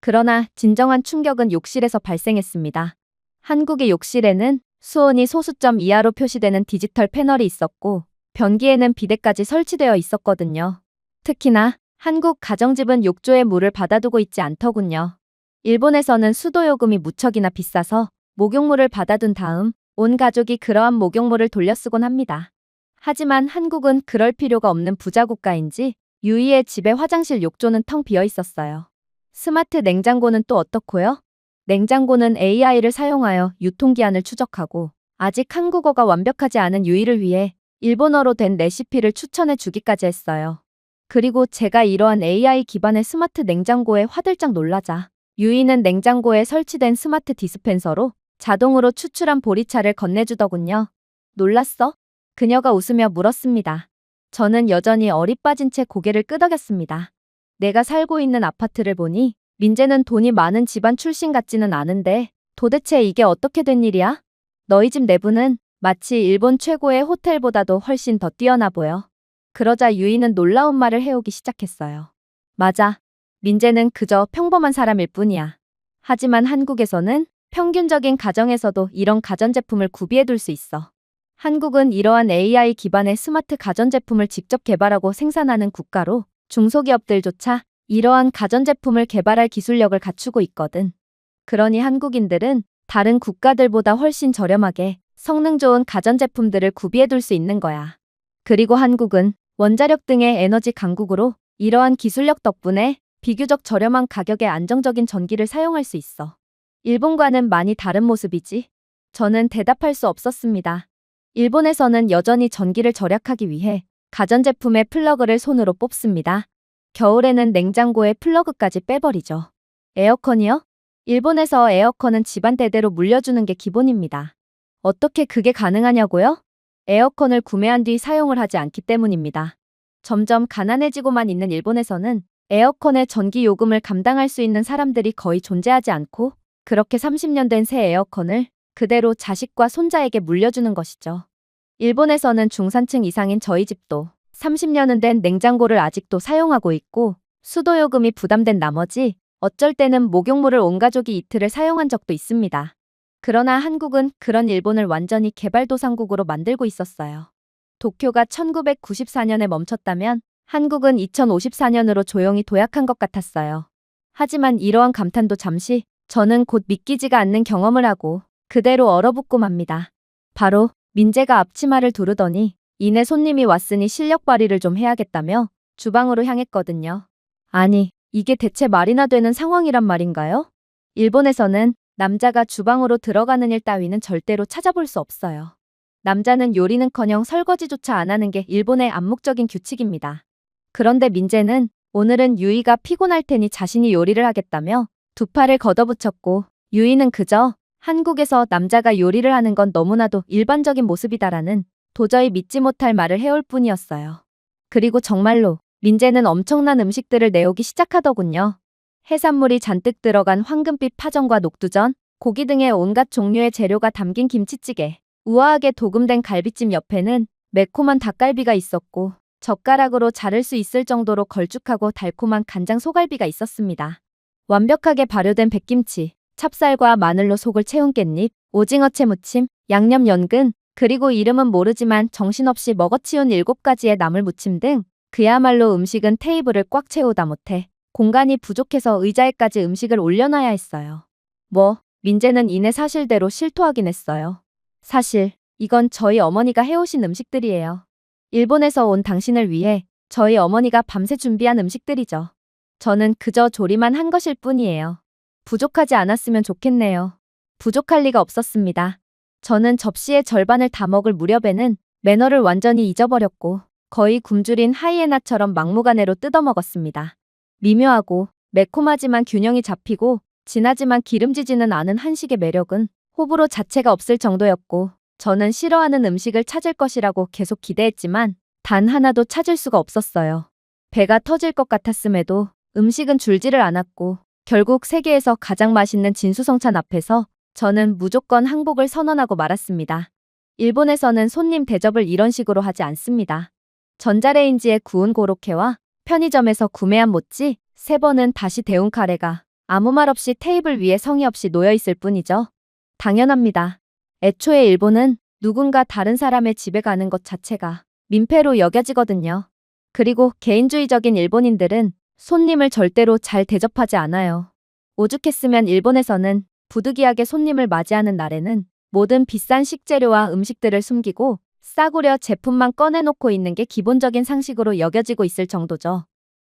그러나 진정한 충격은 욕실에서 발생했습니다. 한국의 욕실에는 수온이 소수점 이하로 표시되는 디지털 패널이 있었고 변기에는 비데까지 설치되어 있었거든요. 특히나 한국 가정집은 욕조에 물을 받아두고 있지 않더군요. 일본에서는 수도요금이 무척이나 비싸서 목욕물을 받아둔 다음 온 가족이 그러한 목욕물을 돌려쓰곤 합니다. 하지만 한국은 그럴 필요가 없는 부자 국가인지 유이의 집의 화장실 욕조는 텅 비어 있었어요. 스마트 냉장고는 또 어떻고요? 냉장고는 AI를 사용하여 유통기한을 추적하고 아직 한국어가 완벽하지 않은 유이를 위해 일본어로 된 레시피를 추천해 주기까지 했어요. 그리고 제가 이러한 AI 기반의 스마트 냉장고에 화들짝 놀라자 유이는 냉장고에 설치된 스마트 디스펜서로 자동으로 추출한 보리차를 건네주더군요. 놀랐어? 그녀가 웃으며 물었습니다. 저는 여전히 어리 빠진 채 고개를 끄덕였습니다. 내가 살고 있는 아파트를 보니 민재는 돈이 많은 집안 출신 같지는 않은데 도대체 이게 어떻게 된 일이야? 너희 집 내부는 마치 일본 최고의 호텔보다도 훨씬 더 뛰어나 보여. 그러자 유이는 놀라운 말을 해오기 시작했어요. 맞아. 민재는 그저 평범한 사람일 뿐이야. 하지만 한국에서는 평균적인 가정에서도 이런 가전제품을 구비해둘 수 있어. 한국은 이러한 AI 기반의 스마트 가전제품을 직접 개발하고 생산하는 국가로 중소기업들조차 이러한 가전제품을 개발할 기술력을 갖추고 있거든. 그러니 한국인들은 다른 국가들보다 훨씬 저렴하게 성능 좋은 가전제품들을 구비해둘 수 있는 거야. 그리고 한국은 원자력 등의 에너지 강국으로 이러한 기술력 덕분에 비교적 저렴한 가격에 안정적인 전기를 사용할 수 있어. 일본과는 많이 다른 모습이지. 저는 대답할 수 없었습니다. 일본에서는 여전히 전기를 절약하기 위해 가전제품의 플러그를 손으로 뽑습니다. 겨울에는 냉장고의 플러그까지 빼버리죠. 에어컨이요? 일본에서 에어컨은 집안 대대로 물려주는 게 기본입니다. 어떻게 그게 가능하냐고요? 에어컨을 구매한 뒤 사용을 하지 않기 때문입니다. 점점 가난해지고만 있는 일본에서는 에어컨의 전기 요금을 감당할 수 있는 사람들이 거의 존재하지 않고 그렇게 30년 된 새 에어컨을 그대로 자식과 손자에게 물려주는 것이죠. 일본에서는 중산층 이상인 저희 집도 30년은 된 냉장고를 아직도 사용하고 있고 수도요금이 부담된 나머지 어쩔 때는 목욕물을 온 가족이 이틀을 사용한 적도 있습니다. 그러나 한국은 그런 일본을 완전히 개발도상국으로 만들고 있었어요. 도쿄가 1994년에 멈췄다면 한국은 2054년으로 조용히 도약한 것 같았어요. 하지만 이러한 감탄도 잠시 저는 곧 믿기지가 않는 경험을 하고 그대로 얼어붙고 맙니다. 바로 민재가 앞치마를 두르더니 이내 손님이 왔으니 실력 발휘를 좀 해야겠다며 주방으로 향했거든요. 아니, 이게 대체 말이나 되는 상황이란 말인가요? 일본에서는 남자가 주방으로 들어가는 일 따위는 절대로 찾아볼 수 없어요. 남자는 요리는커녕 설거지조차 안 하는 게 일본의 암묵적인 규칙입니다. 그런데 민재는 오늘은 유이가 피곤할 테니 자신이 요리를 하겠다며 두 팔을 걷어붙였고 유이는 그저 한국에서 남자가 요리를 하는 건 너무나도 일반적인 모습이다라는 도저히 믿지 못할 말을 해올 뿐이었어요. 그리고 정말로 민재는 엄청난 음식들을 내오기 시작하더군요. 해산물이 잔뜩 들어간 황금빛 파전과 녹두전, 고기 등의 온갖 종류의 재료가 담긴 김치찌개, 우아하게 도금된 갈비찜 옆에는 매콤한 닭갈비가 있었고 젓가락으로 자를 수 있을 정도로 걸쭉하고 달콤한 간장 소갈비가 있었습니다. 완벽하게 발효된 백김치, 찹쌀과 마늘로 속을 채운 깻잎, 오징어채 무침, 양념 연근, 그리고 이름은 모르지만 정신없이 먹어치운 7가지의 나물 무침 등 그야말로 음식은 테이블을 꽉 채우다 못해 공간이 부족해서 의자에까지 음식을 올려놔야 했어요. 민재는 이내 사실대로 실토하긴 했어요. 사실 이건 저희 어머니가 해오신 음식들이에요. 일본에서 온 당신을 위해 저희 어머니가 밤새 준비한 음식들이죠. 저는 그저 조리만 한 것일 뿐이에요. 부족하지 않았으면 좋겠네요. 부족할 리가 없었습니다. 저는 접시의 절반을 다 먹을 무렵에는 매너를 완전히 잊어버렸고 거의 굶주린 하이에나처럼 막무가내로 뜯어먹었습니다. 미묘하고 매콤하지만 균형이 잡히고 진하지만 기름지지는 않은 한식의 매력은 호불호 자체가 없을 정도였고 저는 싫어하는 음식을 찾을 것이라고 계속 기대했지만 단 하나도 찾을 수가 없었어요. 배가 터질 것 같았음에도 음식은 줄지를 않았고 결국 세계에서 가장 맛있는 진수성찬 앞에서 저는 무조건 항복을 선언하고 말았습니다. 일본에서는 손님 대접을 이런 식으로 하지 않습니다. 전자레인지에 구운 고로케와 편의점에서 구매한 모찌 3번은 다시 데운 카레가 아무 말 없이 테이블 위에 성의 없이 놓여 있을 뿐이죠. 당연합니다. 애초에 일본은 누군가 다른 사람의 집에 가는 것 자체가 민폐로 여겨지거든요. 그리고 개인주의적인 일본인들은 손님을 절대로 잘 대접하지 않아요. 오죽했으면 일본에서는 부득이하게 손님을 맞이하는 날에는 모든 비싼 식재료와 음식들을 숨기고 싸구려 제품만 꺼내놓고 있는 게 기본적인 상식으로 여겨지고 있을 정도죠.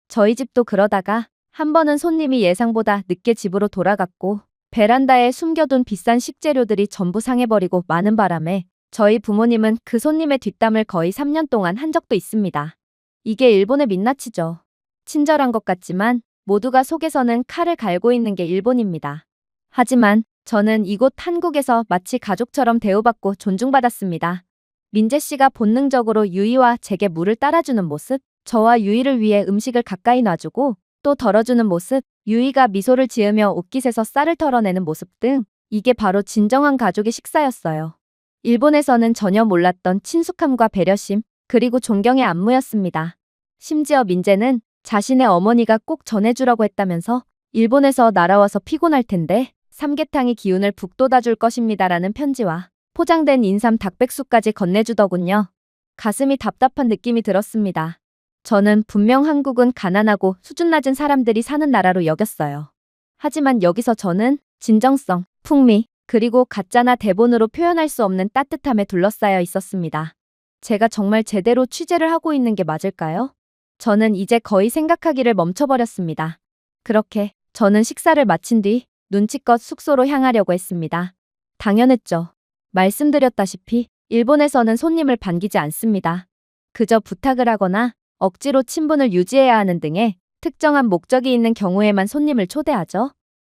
저희 집도 그러다가 한 번은 손님이 예상보다 늦게 집으로 돌아갔고 베란다에 숨겨둔 비싼 식재료들이 전부 상해버리고 마는 바람에 저희 부모님은 그 손님의 뒷담을 거의 3년 동안 한 적도 있습니다. 이게 일본의 민낯이죠. 친절한 것 같지만 모두가 속에서는 칼을 갈고 있는 게 일본입니다. 하지만 저는 이곳 한국에서 마치 가족처럼 대우받고 존중받았습니다. 민재 씨가 본능적으로 유이와 제게 물을 따라주는 모습, 저와 유이를 위해 음식을 가까이 놔주고 또 덜어주는 모습, 유이가 미소를 지으며 옷깃에서 쌀을 털어내는 모습 등 이게 바로 진정한 가족의 식사였어요. 일본에서는 전혀 몰랐던 친숙함과 배려심, 그리고 존경의 안무였습니다. 심지어 민재는 자신의 어머니가 꼭 전해주라고 했다면서 일본에서 날아와서 피곤할 텐데 삼계탕이 기운을 북돋아 줄 것입니다라는 편지와 포장된 인삼 닭백숙까지 건네주더군요. 가슴이 답답한 느낌이 들었습니다. 저는 분명 한국은 가난하고 수준 낮은 사람들이 사는 나라로 여겼어요. 하지만 여기서 저는 진정성, 풍미, 그리고 가짜나 대본으로 표현할 수 없는 따뜻함에 둘러싸여 있었습니다. 제가 정말 제대로 취재를 하고 있는 게 맞을까요? 저는 이제 거의 생각하기를 멈춰버렸습니다. 그렇게 저는 식사를 마친 뒤 눈치껏 숙소로 향하려고 했습니다. 당연했죠. 말씀드렸다시피 일본에서는 손님을 반기지 않습니다. 그저 부탁을 하거나 억지로 친분을 유지해야 하는 등의 특정한 목적이 있는 경우에만 손님을 초대하죠.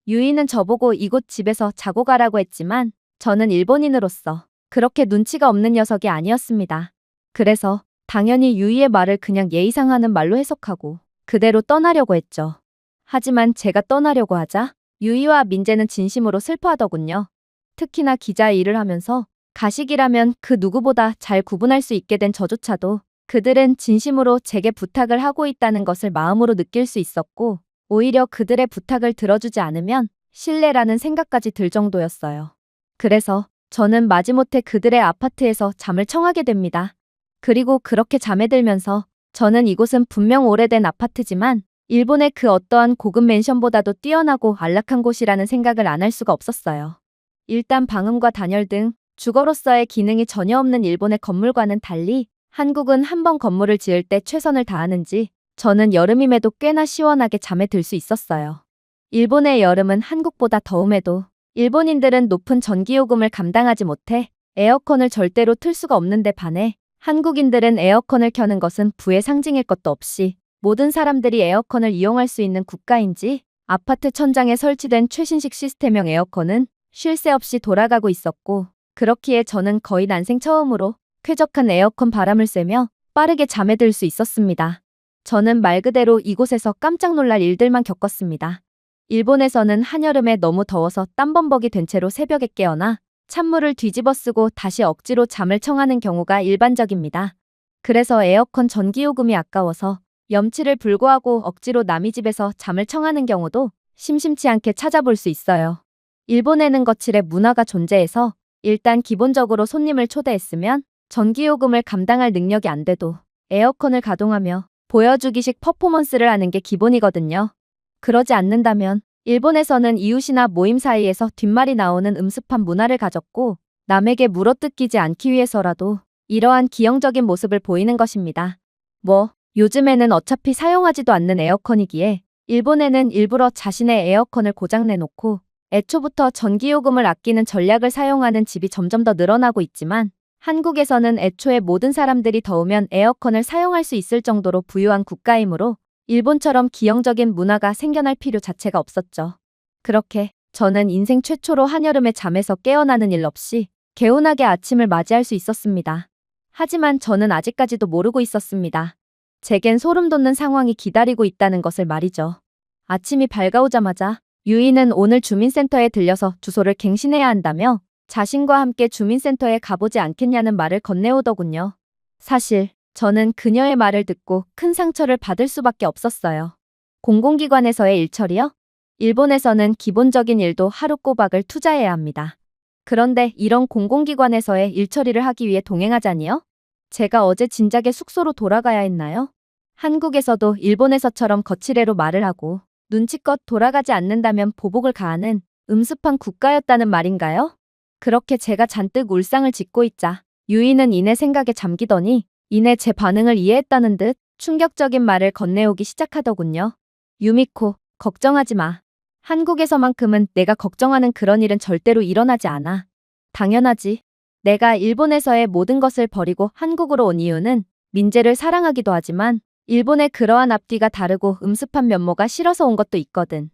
유이는 저보고 이곳 집에서 자고 가라고 했지만 저는 일본인으로서 그렇게 눈치가 없는 녀석이 아니었습니다. 그래서 당연히 유이의 말을 그냥 예의상 하는 말로 해석하고 그대로 떠나려고 했죠. 하지만 제가 떠나려고 하자 유이와 민재는 진심으로 슬퍼하더군요. 특히나 기자 일을 하면서 가식이라면 그 누구보다 잘 구분할 수 있게 된 저조차도 그들은 진심으로 제게 부탁을 하고 있다는 것을 마음으로 느낄 수 있었고 오히려 그들의 부탁을 들어주지 않으면 실례라는 생각까지 들 정도였어요. 그래서 저는 마지못해 그들의 아파트에서 잠을 청하게 됩니다. 그리고 그렇게 잠에 들면서 저는 이곳은 분명 오래된 아파트지만 일본의 그 어떠한 고급 맨션보다도 뛰어나고 안락한 곳이라는 생각을 안 할 수가 없었어요. 일단 방음과 단열 등 주거로서의 기능이 전혀 없는 일본의 건물과는 달리 한국은 한 번 건물을 지을 때 최선을 다하는지 저는 여름임에도 꽤나 시원하게 잠에 들 수 있었어요. 일본의 여름은 한국보다 더움에도 일본인들은 높은 전기요금을 감당하지 못해 에어컨을 절대로 틀 수가 없는데 반해 한국인들은 에어컨을 켜는 것은 부의 상징일 것도 없이 모든 사람들이 에어컨을 이용할 수 있는 국가인지 아파트 천장에 설치된 최신식 시스템형 에어컨은 쉴 새 없이 돌아가고 있었고 그렇기에 저는 거의 난생 처음으로 쾌적한 에어컨 바람을 쐬며 빠르게 잠에 들 수 있었습니다. 저는 말 그대로 이곳에서 깜짝 놀랄 일들만 겪었습니다. 일본에서는 한여름에 너무 더워서 땀범벅이 된 채로 새벽에 깨어나 찬물을 뒤집어 쓰고 다시 억지로 잠을 청하는 경우가 일반적입니다. 그래서 에어컨 전기요금이 아까워서 염치를 불구하고 억지로 남의 집에서 잠을 청하는 경우도 심심치 않게 찾아볼 수 있어요. 일본에는 거칠의 문화가 존재해서 일단 기본적으로 손님을 초대했으면 전기요금을 감당할 능력이 안 돼도 에어컨을 가동하며 보여주기식 퍼포먼스를 하는 게 기본이거든요. 그러지 않는다면 일본에서는 이웃이나 모임 사이에서 뒷말이 나오는 음습한 문화를 가졌고 남에게 물어뜯기지 않기 위해서라도 이러한 기형적인 모습을 보이는 것입니다. 요즘에는 어차피 사용하지도 않는 에어컨이기에 일본에는 일부러 자신의 에어컨을 고장내놓고 애초부터 전기요금을 아끼는 전략을 사용하는 집이 점점 더 늘어나고 있지만 한국에서는 애초에 모든 사람들이 더우면 에어컨을 사용할 수 있을 정도로 부유한 국가이므로 일본처럼 기형적인 문화가 생겨날 필요 자체가 없었죠. 그렇게 저는 인생 최초로 한여름에 잠에서 깨어나는 일 없이 개운하게 아침을 맞이할 수 있었습니다. 하지만 저는 아직까지도 모르고 있었습니다. 제겐 소름 돋는 상황이 기다리고 있다는 것을 말이죠. 아침이 밝아오자마자 유이는 오늘 주민센터에 들려서 주소를 갱신해야 한다며 자신과 함께 주민센터에 가보지 않겠냐는 말을 건네오더군요. 사실 저는 그녀의 말을 듣고 큰 상처를 받을 수밖에 없었어요. 공공기관에서의 일처리요? 일본에서는 기본적인 일도 하루 꼬박을 투자해야 합니다. 그런데 이런 공공기관에서의 일처리를 하기 위해 동행하자니요? 제가 어제 진작에 숙소로 돌아가야 했나요? 한국에서도 일본에서처럼 거칠애로 말을 하고 눈치껏 돌아가지 않는다면 보복을 가하는 음습한 국가였다는 말인가요? 그렇게 제가 잔뜩 울상을 짓고 있자 유이는 이내 생각에 잠기더니 이내 제 반응을 이해했다는 듯 충격적인 말을 건네오기 시작하더군요. 유미코, 걱정하지 마. 한국에서만큼은 내가 걱정하는 그런 일은 절대로 일어나지 않아. 당연하지. 내가 일본에서의 모든 것을 버리고 한국으로 온 이유는 민재를 사랑하기도 하지만 일본의 그러한 앞뒤가 다르고 음습한 면모가 싫어서 온 것도 있거든.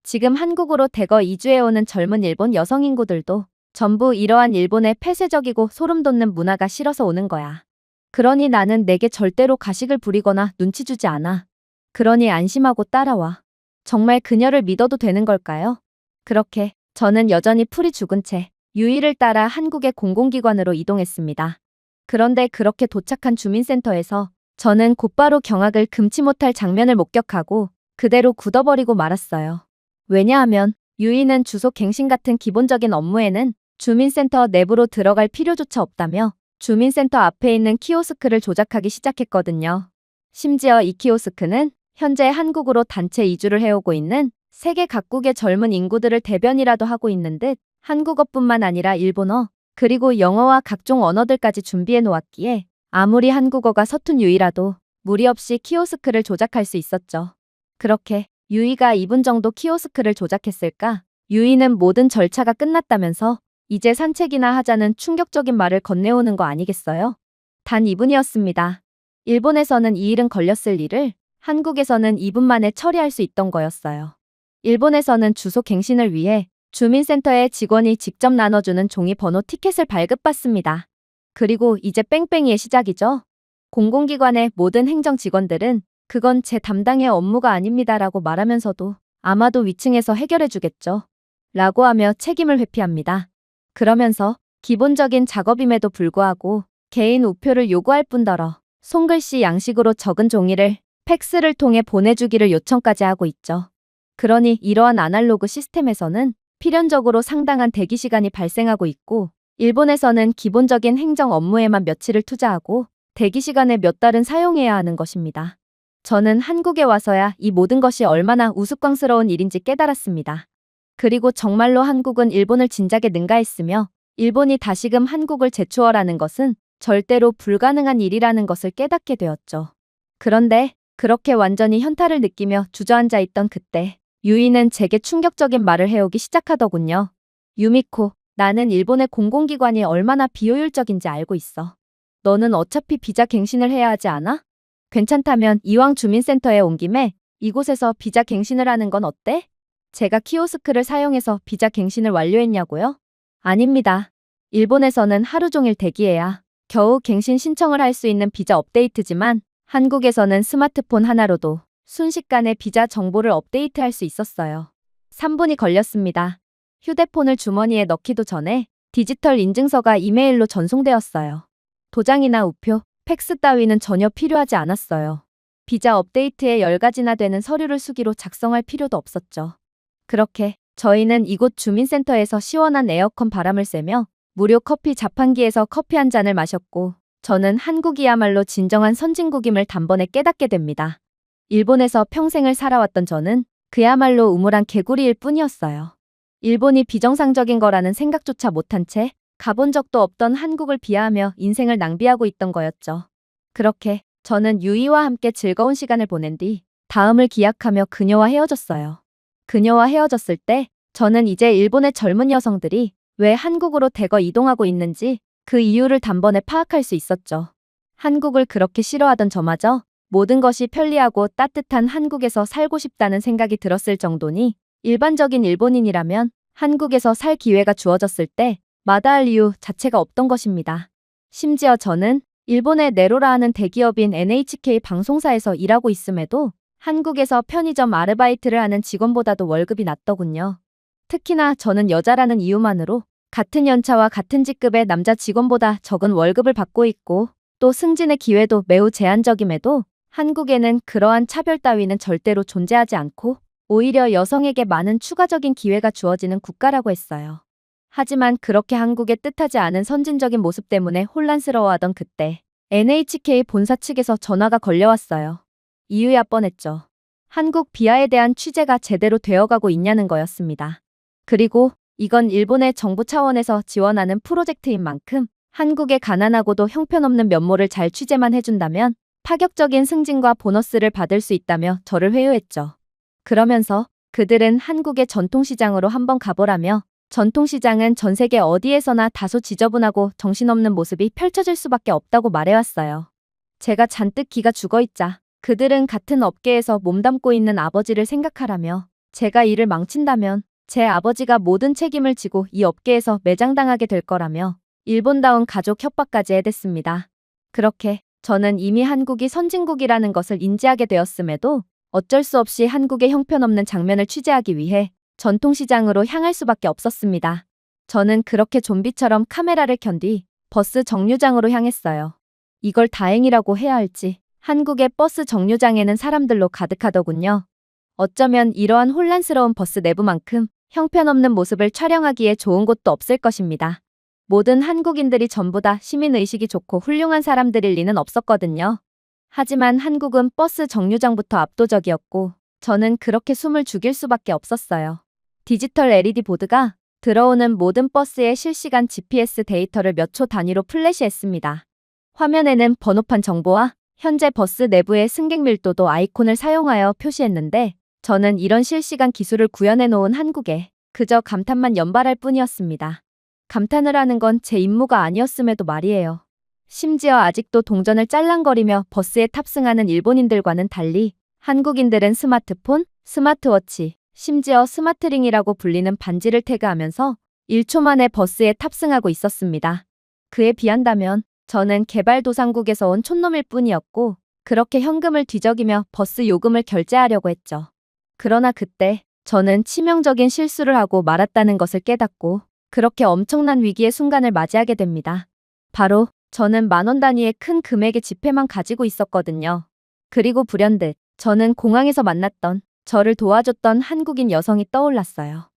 지금 한국으로 대거 이주해오는 젊은 일본 여성 인구들도 전부 이러한 일본의 폐쇄적이고 소름 돋는 문화가 싫어서 오는 거야. 그러니 나는 내게 절대로 가식을 부리거나 눈치 주지 않아. 그러니 안심하고 따라와. 정말 그녀를 믿어도 되는 걸까요? 그렇게 저는 여전히 풀이 죽은 채 유이를 따라 한국의 공공기관으로 이동했습니다. 그런데 그렇게 도착한 주민센터에서 저는 곧바로 경악을 금치 못할 장면을 목격하고 그대로 굳어버리고 말았어요. 왜냐하면 유이는 주소 갱신 같은 기본적인 업무에는 주민센터 내부로 들어갈 필요조차 없다며 주민센터 앞에 있는 키오스크를 조작하기 시작했거든요. 심지어 이 키오스크는 현재 한국으로 단체 이주를 해오고 있는 세계 각국의 젊은 인구들을 대변이라도 하고 있는 듯 한국어뿐만 아니라 일본어, 그리고 영어와 각종 언어들까지 준비해 놓았기에 아무리 한국어가 서툰 유이라도 무리 없이 키오스크를 조작할 수 있었죠. 그렇게 유이가 2분 정도 키오스크를 조작했을까? 유이는 모든 절차가 끝났다면서 이제 산책이나 하자는 충격적인 말을 건네오는 거 아니겠어요? 단 2분이었습니다. 일본에서는 이 일은 걸렸을 일을 한국에서는 2분 만에 처리할 수 있던 거였어요. 일본에서는 주소 갱신을 위해 주민센터의 직원이 직접 나눠주는 종이 번호 티켓을 발급받습니다. 그리고 이제 뺑뺑이의 시작이죠. 공공기관의 모든 행정 직원들은 그건 제 담당의 업무가 아닙니다라고 말하면서도 아마도 위층에서 해결해주겠죠. 라고 하며 책임을 회피합니다. 그러면서 기본적인 작업임에도 불구하고 개인 우표를 요구할 뿐더러 손글씨 양식으로 적은 종이를 팩스를 통해 보내주기를 요청까지 하고 있죠. 그러니 이러한 아날로그 시스템에서는 필연적으로 상당한 대기 시간이 발생하고 있고 일본에서는 기본적인 행정 업무에만 며칠을 투자하고 대기 시간에 몇 달은 사용해야 하는 것입니다. 저는 한국에 와서야 이 모든 것이 얼마나 우스꽝스러운 일인지 깨달았습니다. 그리고 정말로 한국은 일본을 진작에 능가했으며 일본이 다시금 한국을 재추월하는 것은 절대로 불가능한 일이라는 것을 깨닫게 되었죠. 그런데 그렇게 완전히 현타를 느끼며 주저앉아 있던 그때 유이는 제게 충격적인 말을 해오기 시작하더군요. 유미코, 나는 일본의 공공기관이 얼마나 비효율적인지 알고 있어. 너는 어차피 비자 갱신을 해야 하지 않아? 괜찮다면 이왕 주민센터에 온 김에 이곳에서 비자 갱신을 하는 건 어때? 제가 키오스크를 사용해서 비자 갱신을 완료했냐고요? 아닙니다. 일본에서는 하루 종일 대기해야 겨우 갱신 신청을 할 수 있는 비자 업데이트지만 한국에서는 스마트폰 하나로도 순식간에 비자 정보를 업데이트할 수 있었어요. 3분이 걸렸습니다. 휴대폰을 주머니에 넣기도 전에 디지털 인증서가 이메일로 전송되었어요. 도장이나 우표, 팩스 따위는 전혀 필요하지 않았어요. 비자 업데이트에 10가지나 되는 서류를 수기로 작성할 필요도 없었죠. 그렇게 저희는 이곳 주민센터에서 시원한 에어컨 바람을 쐬며 무료 커피 자판기에서 커피 한 잔을 마셨고 저는 한국이야말로 진정한 선진국임을 단번에 깨닫게 됩니다. 일본에서 평생을 살아왔던 저는 그야말로 우물한 개구리일 뿐이었어요. 일본이 비정상적인 거라는 생각조차 못한 채 가본 적도 없던 한국을 비하하며 인생을 낭비하고 있던 거였죠. 그렇게 저는 유이와 함께 즐거운 시간을 보낸 뒤 다음을 기약하며 그녀와 헤어졌어요. 그녀와 헤어졌을 때 저는 이제 일본의 젊은 여성들이 왜 한국으로 대거 이동하고 있는지 그 이유를 단번에 파악할 수 있었죠. 한국을 그렇게 싫어하던 저마저 모든 것이 편리하고 따뜻한 한국에서 살고 싶다는 생각이 들었을 정도니 일반적인 일본인이라면 한국에서 살 기회가 주어졌을 때 마다할 이유 자체가 없던 것입니다. 심지어 저는 일본의 네로라 하는 대기업인 NHK 방송사에서 일하고 있음에도 한국에서 편의점 아르바이트를 하는 직원보다도 월급이 낮더군요. 특히나 저는 여자라는 이유만으로 같은 연차와 같은 직급의 남자 직원보다 적은 월급을 받고 있고 또 승진의 기회도 매우 제한적임에도 한국에는 그러한 차별 따위는 절대로 존재하지 않고 오히려 여성에게 많은 추가적인 기회가 주어지는 국가라고 했어요. 하지만 그렇게 한국의 뜻하지 않은 선진적인 모습 때문에 혼란스러워하던 그때 NHK 본사 측에서 전화가 걸려왔어요. 이유야 뻔했죠. 한국 비하에 대한 취재가 제대로 되어가고 있냐는 거였습니다. 그리고 이건 일본의 정부 차원에서 지원하는 프로젝트인 만큼 한국의 가난하고도 형편없는 면모를 잘 취재만 해준다면 파격적인 승진과 보너스를 받을 수 있다며 저를 회유했죠. 그러면서 그들은 한국의 전통시장으로 한번 가보라며 전통시장은 전 세계 어디에서나 다소 지저분하고 정신없는 모습이 펼쳐질 수밖에 없다고 말해왔어요. 제가 잔뜩 기가 죽어있자 그들은 같은 업계에서 몸담고 있는 아버지를 생각하라며 제가 일을 망친다면 제 아버지가 모든 책임을 지고 이 업계에서 매장당하게 될 거라며 일본다운 가족 협박까지 해댔습니다. 그렇게 저는 이미 한국이 선진국이라는 것을 인지하게 되었음에도 어쩔 수 없이 한국의 형편없는 장면을 취재하기 위해 전통시장으로 향할 수밖에 없었습니다. 저는 그렇게 좀비처럼 카메라를 켠 뒤 버스 정류장으로 향했어요. 이걸 다행이라고 해야 할지 한국의 버스 정류장에는 사람들로 가득하더군요. 어쩌면 이러한 혼란스러운 버스 내부만큼 형편없는 모습을 촬영하기에 좋은 곳도 없을 것입니다. 모든 한국인들이 전부 다 시민의식이 좋고 훌륭한 사람들일 리는 없었거든요. 하지만 한국은 버스 정류장부터 압도적이었고 저는 그렇게 숨을 죽일 수밖에 없었어요. 디지털 LED 보드가 들어오는 모든 버스의 실시간 GPS 데이터를 몇 초 단위로 플래시했습니다. 화면에는 번호판 정보와 현재 버스 내부의 승객 밀도도 아이콘을 사용하여 표시했는데 저는 이런 실시간 기술을 구현해 놓은 한국에 그저 감탄만 연발할 뿐이었습니다. 감탄을 하는 건 제 임무가 아니었음에도 말이에요. 심지어 아직도 동전을 짤랑거리며 버스에 탑승하는 일본인들과는 달리 한국인들은 스마트폰, 스마트워치, 심지어 스마트링이라고 불리는 반지를 태그하면서 1초 만에 버스에 탑승하고 있었습니다. 그에 비한다면 저는 개발도상국에서 온 촌놈일 뿐이었고 그렇게 현금을 뒤적이며 버스 요금을 결제하려고 했죠. 그러나 그때 저는 치명적인 실수를 하고 말았다는 것을 깨닫고 그렇게 엄청난 위기의 순간을 맞이하게 됩니다. 바로 저는 10,000원 단위의 큰 금액의 지폐만 가지고 있었거든요. 그리고 불현듯 저는 공항에서 만났던 저를 도와줬던 한국인 여성이 떠올랐어요.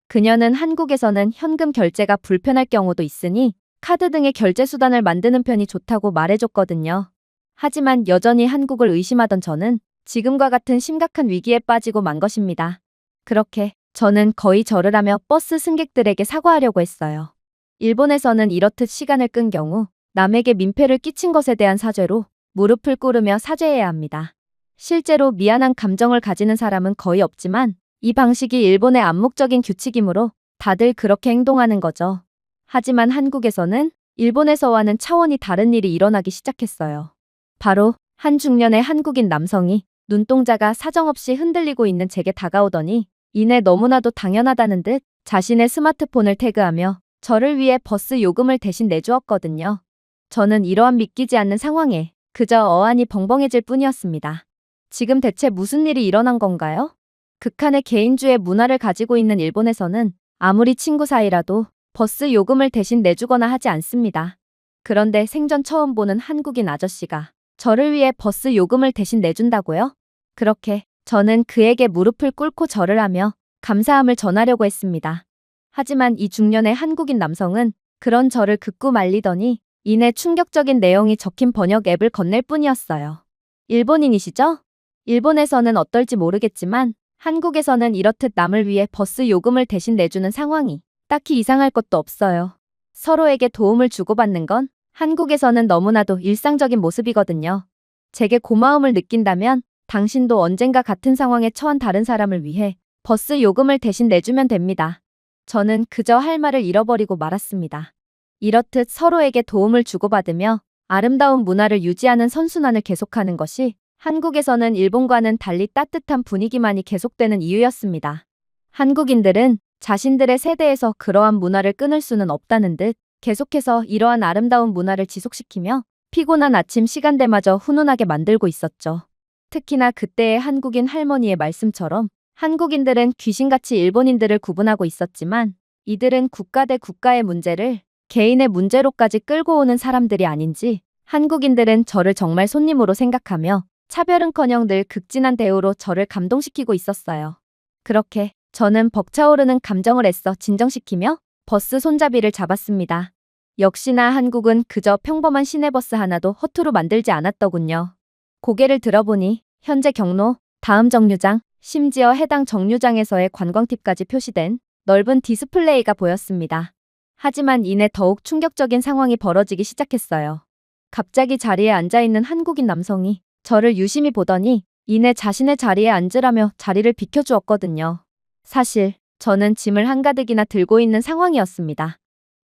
그녀는 한국에서는 현금 결제가 불편할 경우도 있으니 카드 등의 결제 수단을 만드는 편이 좋다고 말해줬거든요. 하지만 여전히 한국을 의심하던 저는 지금과 같은 심각한 위기에 빠지고 만 것입니다. 그렇게 저는 거의 절을 하며 버스 승객들에게 사과하려고 했어요. 일본에서는 이렇듯 시간을 끈 경우 남에게 민폐를 끼친 것에 대한 사죄로 무릎을 꿇으며 사죄해야 합니다. 실제로 미안한 감정을 가지는 사람은 거의 없지만 이 방식이 일본의 암묵적인 규칙이므로 다들 그렇게 행동하는 거죠. 하지만 한국에서는 일본에서와는 차원이 다른 일이 일어나기 시작했어요. 바로 한 중년의 한국인 남성이 눈동자가 사정없이 흔들리고 있는 제게 다가오더니 이내 너무나도 당연하다는 듯 자신의 스마트폰을 태그하며 저를 위해 버스 요금을 대신 내주었거든요. 저는 이러한 믿기지 않는 상황에 그저 어안이 벙벙해질 뿐이었습니다. 지금 대체 무슨 일이 일어난 건가요? 극한의 개인주의 문화를 가지고 있는 일본에서는 아무리 친구 사이라도 버스 요금을 대신 내주거나 하지 않습니다. 그런데 생전 처음 보는 한국인 아저씨가 저를 위해 버스 요금을 대신 내준다고요? 그렇게 저는 그에게 무릎을 꿇고 절을 하며 감사함을 전하려고 했습니다. 하지만 이 중년의 한국인 남성은 그런 저를 극구 말리더니 이내 충격적인 내용이 적힌 번역 앱을 건넬 뿐이었어요. 일본인이시죠? 일본에서는 어떨지 모르겠지만 한국에서는 이렇듯 남을 위해 버스 요금을 대신 내주는 상황이 딱히 이상할 것도 없어요. 서로에게 도움을 주고받는 건 한국에서는 너무나도 일상적인 모습이거든요. 제게 고마움을 느낀다면 당신도 언젠가 같은 상황에 처한 다른 사람을 위해 버스 요금을 대신 내주면 됩니다. 저는 그저 할 말을 잃어버리고 말았습니다. 이렇듯 서로에게 도움을 주고받으며 아름다운 문화를 유지하는 선순환을 계속하는 것이 한국에서는 일본과는 달리 따뜻한 분위기만이 계속되는 이유였습니다. 한국인들은 자신들의 세대에서 그러한 문화를 끊을 수는 없다는 듯 계속해서 이러한 아름다운 문화를 지속시키며 피곤한 아침 시간대마저 훈훈하게 만들고 있었죠. 특히나 그때의 한국인 할머니의 말씀처럼 한국인들은 귀신같이 일본인들을 구분하고 있었지만 이들은 국가 대 국가의 문제를 개인의 문제로까지 끌고 오는 사람들이 아닌지 한국인들은 저를 정말 손님으로 생각하며 차별은커녕 늘 극진한 대우로 저를 감동시키고 있었어요. 그렇게 저는 벅차오르는 감정을 애써 진정시키며 버스 손잡이를 잡았습니다. 역시나 한국은 그저 평범한 시내버스 하나도 허투루 만들지 않았더군요. 고개를 들어보니 현재 경로, 다음 정류장, 심지어 해당 정류장에서의 관광팁까지 표시된 넓은 디스플레이가 보였습니다. 하지만 이내 더욱 충격적인 상황이 벌어지기 시작했어요. 갑자기 자리에 앉아있는 한국인 남성이 저를 유심히 보더니 이내 자신의 자리에 앉으라며 자리를 비켜주었거든요. 사실 저는 짐을 한가득이나 들고 있는 상황이었습니다.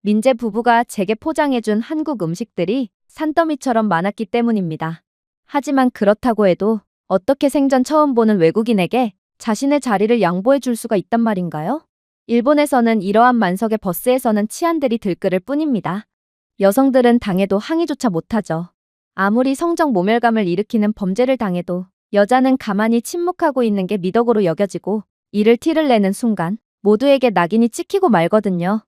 민재 부부가 제게 포장해준 한국 음식들이 산더미처럼 많았기 때문입니다. 하지만 그렇다고 해도 어떻게 생전 처음 보는 외국인에게 자신의 자리를 양보해 줄 수가 있단 말인가요? 일본에서는 이러한 만석의 버스에서는 치안들이 들끓을 뿐입니다. 여성들은 당해도 항의조차 못하죠. 아무리 성적 모멸감을 일으키는 범죄를 당해도 여자는 가만히 침묵하고 있는 게 미덕으로 여겨지고 이를 티를 내는 순간 모두에게 낙인이 찍히고 말거든요.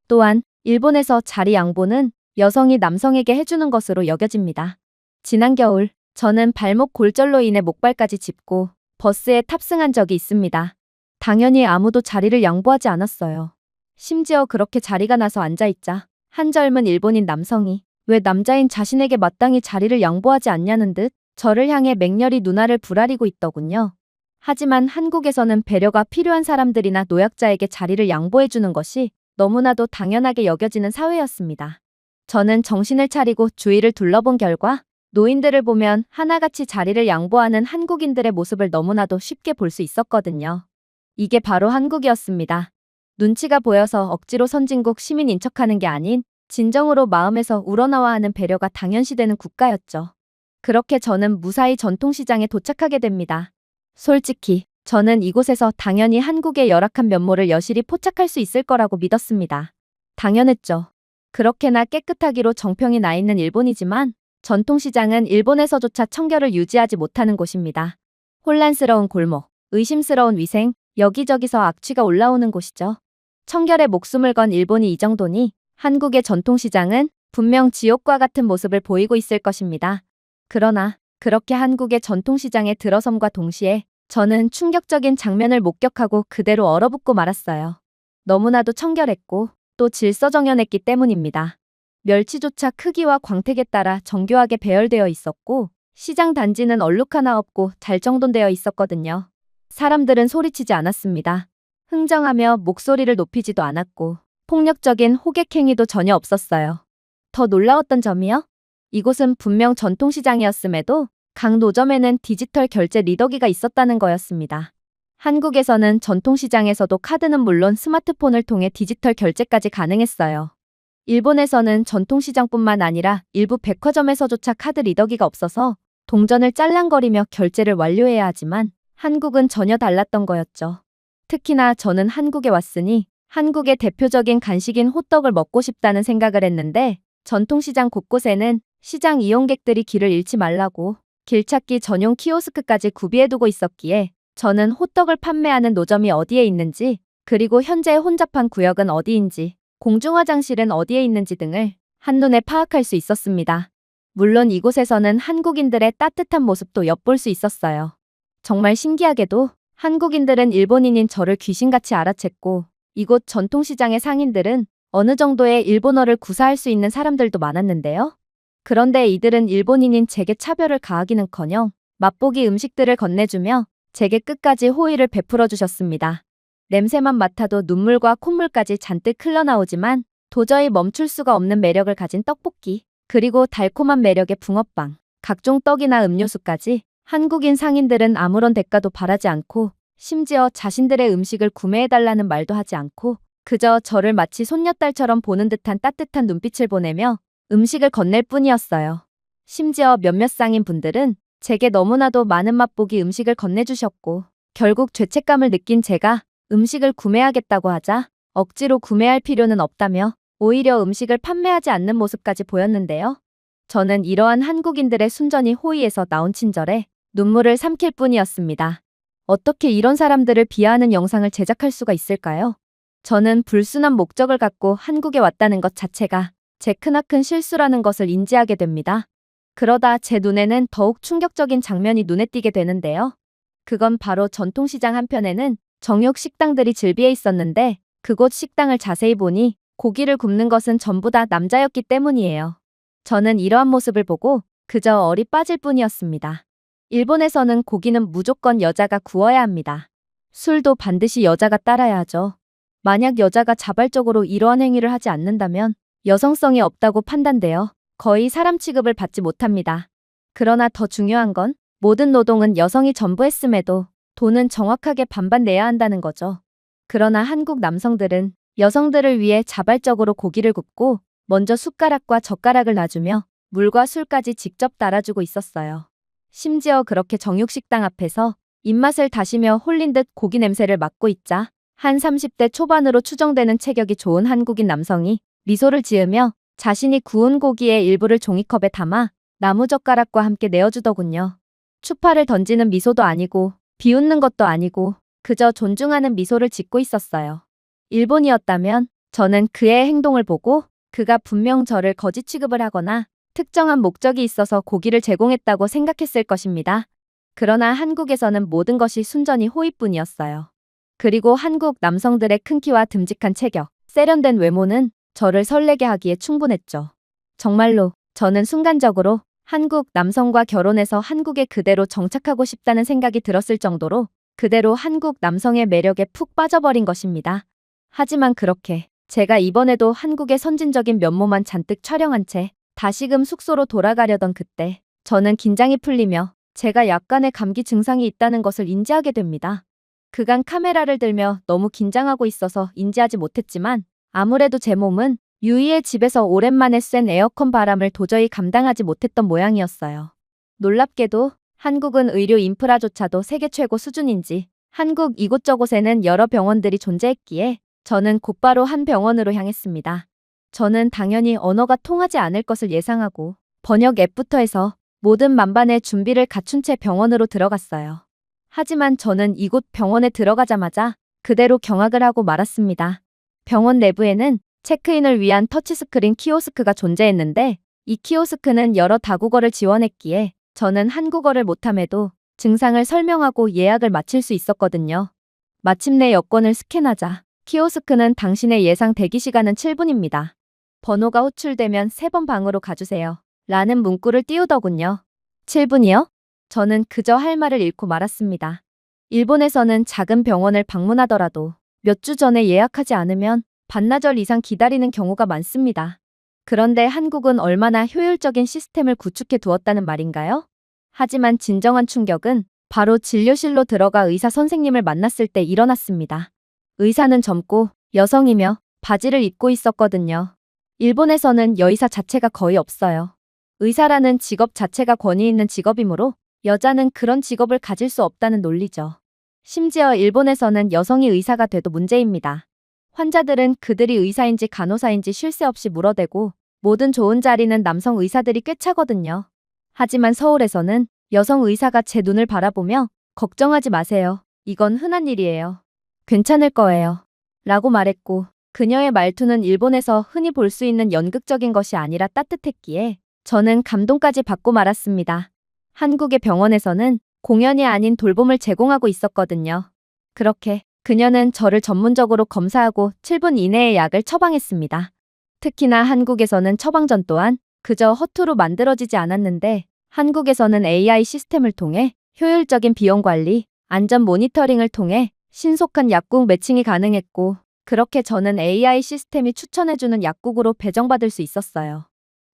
또한 일본에서 자리 양보는 여성이 남성에게 해주는 것으로 여겨집니다. 지난 겨울 저는 발목 골절로 인해 목발까지 짚고 버스에 탑승한 적이 있습니다. 당연히 아무도 자리를 양보하지 않았어요. 심지어 그렇게 자리가 나서 앉아있자 한 젊은 일본인 남성이 왜 남자인 자신에게 마땅히 자리를 양보하지 않냐는 듯 저를 향해 맹렬히 눈알을 부라리고 있더군요. 하지만 한국에서는 배려가 필요한 사람들이나 노약자에게 자리를 양보해주는 것이 너무나도 당연하게 여겨지는 사회였습니다. 저는 정신을 차리고 주위를 둘러본 결과 노인들을 보면 하나같이 자리를 양보하는 한국인들의 모습을 너무나도 쉽게 볼 수 있었거든요. 이게 바로 한국이었습니다. 눈치가 보여서 억지로 선진국 시민인 척하는 게 아닌 진정으로 마음에서 우러나와 하는 배려가 당연시되는 국가였죠. 그렇게 저는 무사히 전통시장에 도착하게 됩니다. 솔직히 저는 이곳에서 당연히 한국의 열악한 면모를 여실히 포착할 수 있을 거라고 믿었습니다. 당연했죠. 그렇게나 깨끗하기로 정평이 나 있는 일본이지만 전통시장은 일본에서조차 청결을 유지하지 못하는 곳입니다. 혼란스러운 골목, 의심스러운 위생, 여기저기서 악취가 올라오는 곳이죠. 청결에 목숨을 건 일본이 이 정도니 한국의 전통시장은 분명 지옥과 같은 모습을 보이고 있을 것입니다. 그러나 그렇게 한국의 전통시장에 들어섬과 동시에 저는 충격적인 장면을 목격하고 그대로 얼어붙고 말았어요. 너무나도 청결했고 또 질서정연했기 때문입니다. 멸치조차 크기와 광택에 따라 정교하게 배열되어 있었고 시장 단지는 얼룩 하나 없고 잘 정돈되어 있었거든요. 사람들은 소리치지 않았습니다. 흥정하며 목소리를 높이지도 않았고 폭력적인 호객 행위도 전혀 없었어요. 더 놀라웠던 점이요? 이곳은 분명 전통시장이었음에도 각 노점에는 디지털 결제 리더기가 있었다는 거였습니다. 한국에서는 전통시장에서도 카드는 물론 스마트폰을 통해 디지털 결제까지 가능했어요. 일본에서는 전통시장뿐만 아니라 일부 백화점에서조차 카드 리더기가 없어서 동전을 짤랑거리며 결제를 완료해야 하지만 한국은 전혀 달랐던 거였죠. 특히나 저는 한국에 왔으니 한국의 대표적인 간식인 호떡을 먹고 싶다는 생각을 했는데 전통시장 곳곳에는 시장 이용객들이 길을 잃지 말라고 길찾기 전용 키오스크까지 구비해두고 있었기에 저는 호떡을 판매하는 노점이 어디에 있는지 그리고 현재 혼잡한 구역은 어디인지 공중화장실은 어디에 있는지 등을 한눈에 파악할 수 있었습니다. 물론 이곳에서는 한국인들의 따뜻한 모습도 엿볼 수 있었어요. 정말 신기하게도 한국인들은 일본인인 저를 귀신같이 알아챘고 이곳 전통시장의 상인들은 어느 정도의 일본어를 구사할 수 있는 사람들도 많았는데요. 그런데 이들은 일본인인 제게 차별을 가하기는커녕 맛보기 음식들을 건네주며 제게 끝까지 호의를 베풀어 주셨습니다. 냄새만 맡아도 눈물과 콧물까지 잔뜩 흘러나오지만 도저히 멈출 수가 없는 매력을 가진 떡볶이, 그리고 달콤한 매력의 붕어빵, 각종 떡이나 음료수까지 한국인 상인들은 아무런 대가도 바라지 않고 심지어 자신들의 음식을 구매해달라는 말도 하지 않고 그저 저를 마치 손녀딸처럼 보는 듯한 따뜻한 눈빛을 보내며 음식을 건넬 뿐이었어요. 심지어 몇몇 상인 분들은 제게 너무나도 많은 맛보기 음식을 건네주셨고 결국 죄책감을 느낀 제가 음식을 구매하겠다고 하자 억지로 구매할 필요는 없다며 오히려 음식을 판매하지 않는 모습까지 보였는데요. 저는 이러한 한국인들의 순전히 호의에서 나온 친절에 눈물을 삼킬 뿐이었습니다. 어떻게 이런 사람들을 비하하는 영상을 제작할 수가 있을까요? 저는 불순한 목적을 갖고 한국에 왔다는 것 자체가 제 크나큰 실수라는 것을 인지하게 됩니다. 그러다 제 눈에는 더욱 충격적인 장면이 눈에 띄게 되는데요. 그건 바로 전통시장 한편에는 정육 식당들이 즐비해 있었는데 그곳 식당을 자세히 보니 고기를 굽는 것은 전부 다 남자였기 때문이에요. 저는 이러한 모습을 보고 그저 얼이 빠질 뿐이었습니다. 일본에서는 고기는 무조건 여자가 구워야 합니다. 술도 반드시 여자가 따라야 하죠. 만약 여자가 자발적으로 이러한 행위를 하지 않는다면 여성성이 없다고 판단되어 거의 사람 취급을 받지 못합니다. 그러나 더 중요한 건 모든 노동은 여성이 전부 했음에도 돈은 정확하게 반반 내야 한다는 거죠. 그러나 한국 남성들은 여성들을 위해 자발적으로 고기를 굽고 먼저 숟가락과 젓가락을 놔주며 물과 술까지 직접 따라주고 있었어요. 심지어 그렇게 정육식당 앞에서 입맛을 다시며 홀린 듯 고기 냄새를 맡고 있자 한 30대 초반으로 추정되는 체격이 좋은 한국인 남성이 미소를 지으며 자신이 구운 고기의 일부를 종이컵에 담아 나무젓가락과 함께 내어주더군요. 추파를 던지는 미소도 아니고 비웃는 것도 아니고 그저 존중하는 미소를 짓고 있었어요. 일본이었다면 저는 그의 행동을 보고 그가 분명 저를 거지 취급을 하거나 특정한 목적이 있어서 고기를 제공했다고 생각했을 것입니다. 그러나 한국에서는 모든 것이 순전히 호의뿐이었어요. 그리고 한국 남성들의 큰 키와 듬직한 체격, 세련된 외모는 저를 설레게 하기에 충분했죠. 정말로 저는 순간적으로 한국 남성과 결혼해서 한국에 그대로 정착하고 싶다는 생각이 들었을 정도로 그대로 한국 남성의 매력에 푹 빠져버린 것입니다. 하지만 그렇게 제가 이번에도 한국의 선진적인 면모만 잔뜩 촬영한 채 다시금 숙소로 돌아가려던 그때 저는 긴장이 풀리며 제가 약간의 감기 증상이 있다는 것을 인지하게 됩니다. 그간 카메라를 들며 너무 긴장하고 있어서 인지하지 못했지만 아무래도 제 몸은 유이의 집에서 오랜만에 쐰 에어컨 바람을 도저히 감당하지 못했던 모양이었어요. 놀랍게도 한국은 의료 인프라조차도 세계 최고 수준인지 한국 이곳저곳에는 여러 병원들이 존재했기에 저는 곧바로 한 병원으로 향했습니다. 저는 당연히 언어가 통하지 않을 것을 예상하고 번역 앱부터 해서 모든 만반의 준비를 갖춘 채 병원으로 들어갔어요. 하지만 저는 이곳 병원에 들어가자마자 그대로 경악을 하고 말았습니다. 병원 내부에는 체크인을 위한 터치스크린 키오스크가 존재했는데 이 키오스크는 여러 다국어를 지원했기에 저는 한국어를 못함에도 증상을 설명하고 예약을 마칠 수 있었거든요. 마침내 여권을 스캔하자 키오스크는 당신의 예상 대기 시간은 7분입니다. 번호가 호출되면 3번 방으로 가주세요. 라는 문구를 띄우더군요. 7분이요? 저는 그저 할 말을 잃고 말았습니다. 일본에서는 작은 병원을 방문하더라도 몇 주 전에 예약하지 않으면 반나절 이상 기다리는 경우가 많습니다. 그런데 한국은 얼마나 효율적인 시스템을 구축해 두었다는 말인가요? 하지만 진정한 충격은 바로 진료실로 들어가 의사 선생님을 만났을 때 일어났습니다. 의사는 젊고 여성이며 바지를 입고 있었거든요. 일본에서는 여의사 자체가 거의 없어요. 의사라는 직업 자체가 권위 있는 직업이므로 여자는 그런 직업을 가질 수 없다는 논리죠. 심지어 일본에서는 여성이 의사가 돼도 문제입니다. 환자들은 그들이 의사인지 간호사인지 쉴 새 없이 물어대고 모든 좋은 자리는 남성 의사들이 꽤 차거든요. 하지만 서울에서는 여성 의사가 제 눈을 바라보며 걱정하지 마세요. 이건 흔한 일이에요. 괜찮을 거예요. 라고 말했고 그녀의 말투는 일본에서 흔히 볼 수 있는 연극적인 것이 아니라 따뜻했기에 저는 감동까지 받고 말았습니다. 한국의 병원에서는 공연이 아닌 돌봄을 제공하고 있었거든요. 그렇게 그녀는 저를 전문적으로 검사하고 7분 이내에 약을 처방했습니다. 특히나 한국에서는 처방전 또한 그저 허투루 만들어지지 않았는데 한국에서는 AI 시스템을 통해 효율적인 비용 관리, 안전 모니터링을 통해 신속한 약국 매칭이 가능했고 그렇게 저는 AI 시스템이 추천해주는 약국으로 배정받을 수 있었어요.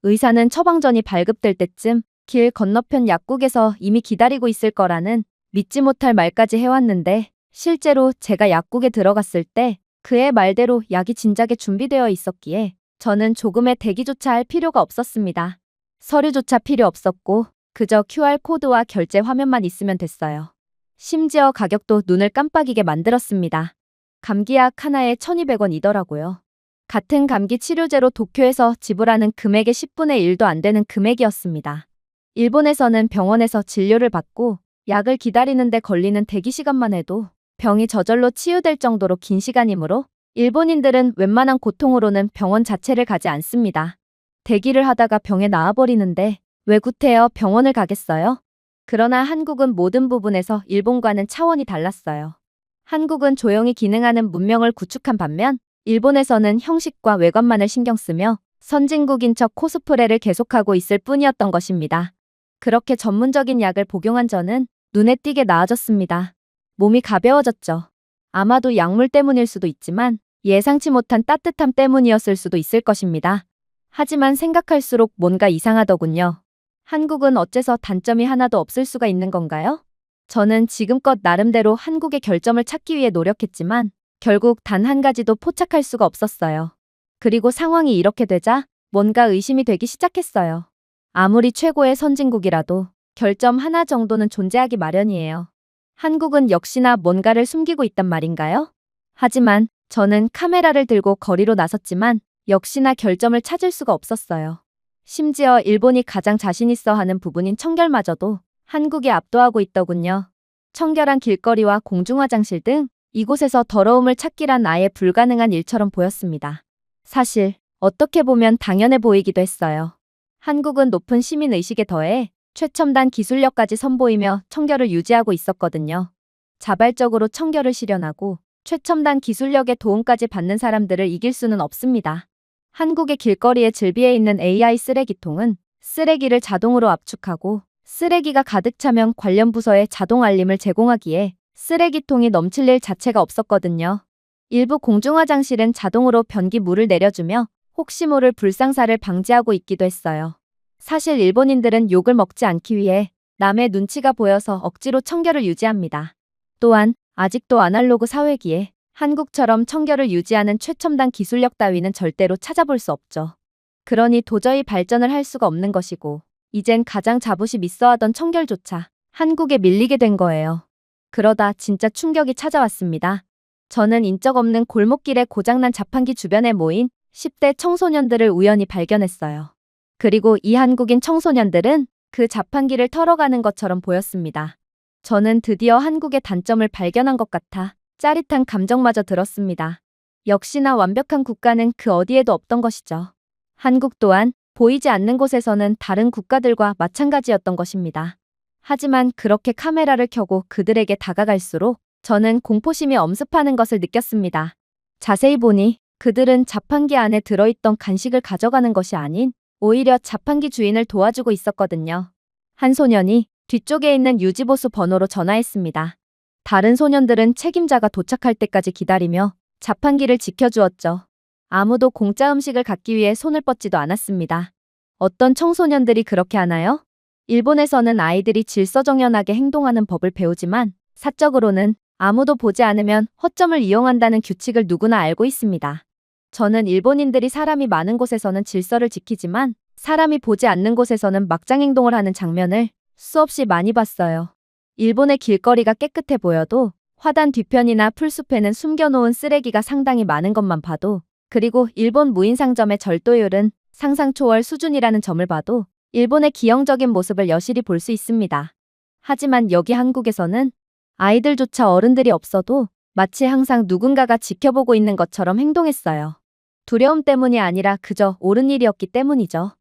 의사는 처방전이 발급될 때쯤 길 건너편 약국에서 이미 기다리고 있을 거라는 믿지 못할 말까지 해왔는데 실제로 제가 약국에 들어갔을 때 그의 말대로 약이 진작에 준비되어 있었기에 저는 조금의 대기조차 할 필요가 없었습니다. 서류조차 필요 없었고 그저 QR코드와 결제 화면만 있으면 됐어요. 심지어 가격도 눈을 깜빡이게 만들었습니다. 감기약 하나에 1,200원이더라고요. 같은 감기 치료제로 도쿄에서 지불하는 금액의 10분의 1도 안 되는 금액이었습니다. 일본에서는 병원에서 진료를 받고 약을 기다리는데 걸리는 대기 시간만 해도 병이 저절로 치유될 정도로 긴 시간이므로 일본인들은 웬만한 고통으로는 병원 자체를 가지 않습니다. 대기를 하다가 병에 나아버리는데 왜 구태여 병원을 가겠어요? 그러나 한국은 모든 부분에서 일본과는 차원이 달랐어요. 한국은 조용히 기능하는 문명을 구축한 반면 일본에서는 형식과 외관만을 신경 쓰며 선진국인 척 코스프레를 계속하고 있을 뿐이었던 것입니다. 그렇게 전문적인 약을 복용한 저는 눈에 띄게 나아졌습니다. 몸이 가벼워졌죠. 아마도 약물 때문일 수도 있지만 예상치 못한 따뜻함 때문이었을 수도 있을 것입니다. 하지만 생각할수록 뭔가 이상하더군요. 한국은 어째서 단점이 하나도 없을 수가 있는 건가요? 저는 지금껏 나름대로 한국의 결점을 찾기 위해 노력했지만 결국 단 한 가지도 포착할 수가 없었어요. 그리고 상황이 이렇게 되자 뭔가 의심이 되기 시작했어요. 아무리 최고의 선진국이라도 결점 하나 정도는 존재하기 마련이에요. 한국은 역시나 뭔가를 숨기고 있단 말인가요? 하지만 저는 카메라를 들고 거리로 나섰지만 역시나 결점을 찾을 수가 없었어요. 심지어 일본이 가장 자신 있어 하는 부분인 청결마저도 한국이 압도하고 있더군요. 청결한 길거리와 공중화장실 등 이곳에서 더러움을 찾기란 아예 불가능한 일처럼 보였습니다. 사실 어떻게 보면 당연해 보이기도 했어요. 한국은 높은 시민의식에 더해 최첨단 기술력까지 선보이며 청결을 유지하고 있었거든요. 자발적으로 청결을 실현하고 최첨단 기술력의 도움까지 받는 사람들을 이길 수는 없습니다. 한국의 길거리에 즐비해 있는 AI 쓰레기통은 쓰레기를 자동으로 압축하고 쓰레기가 가득 차면 관련 부서에 자동 알림을 제공하기에 쓰레기통이 넘칠 일 자체가 없었거든요. 일부 공중화장실은 자동으로 변기 물을 내려주며 혹시 모를 불상사를 방지하고 있기도 했어요. 사실 일본인들은 욕을 먹지 않기 위해 남의 눈치가 보여서 억지로 청결을 유지합니다. 또한 아직도 아날로그 사회기에 한국처럼 청결을 유지하는 최첨단 기술력 따위는 절대로 찾아볼 수 없죠. 그러니 도저히 발전을 할 수가 없는 것이고 이젠 가장 자부심 있어 하던 청결조차 한국에 밀리게 된 거예요. 그러다 진짜 충격이 찾아왔습니다. 저는 인적 없는 골목길에 고장난 자판기 주변에 모인 10대 청소년들을 우연히 발견했어요. 그리고 이 한국인 청소년들은 그 자판기를 털어가는 것처럼 보였습니다. 저는 드디어 한국의 단점을 발견한 것 같아 짜릿한 감정마저 들었습니다. 역시나 완벽한 국가는 그 어디에도 없던 것이죠. 한국 또한 보이지 않는 곳에서는 다른 국가들과 마찬가지였던 것입니다. 하지만 그렇게 카메라를 켜고 그들에게 다가갈수록 저는 공포심이 엄습하는 것을 느꼈습니다. 자세히 보니 그들은 자판기 안에 들어있던 간식을 가져가는 것이 아닌 오히려 자판기 주인을 도와주고 있었거든요. 한 소년이 뒤쪽에 있는 유지보수 번호로 전화했습니다. 다른 소년들은 책임자가 도착할 때까지 기다리며 자판기를 지켜주었죠. 아무도 공짜 음식을 갖기 위해 손을 뻗지도 않았습니다. 어떤 청소년들이 그렇게 하나요? 일본에서는 아이들이 질서정연하게 행동하는 법을 배우지만 사적으로는 아무도 보지 않으면 허점을 이용한다는 규칙을 누구나 알고 있습니다. 저는 일본인들이 사람이 많은 곳에서는 질서를 지키지만 사람이 보지 않는 곳에서는 막장 행동을 하는 장면을 수없이 많이 봤어요. 일본의 길거리가 깨끗해 보여도 화단 뒤편이나 풀숲에는 숨겨놓은 쓰레기가 상당히 많은 것만 봐도, 그리고 일본 무인상점의 절도율은 상상 초월 수준이라는 점을 봐도 일본의 기형적인 모습을 여실히 볼 수 있습니다. 하지만 여기 한국에서는 아이들조차 어른들이 없어도 마치 항상 누군가가 지켜보고 있는 것처럼 행동했어요. 두려움 때문이 아니라 그저 옳은 일이었기 때문이죠.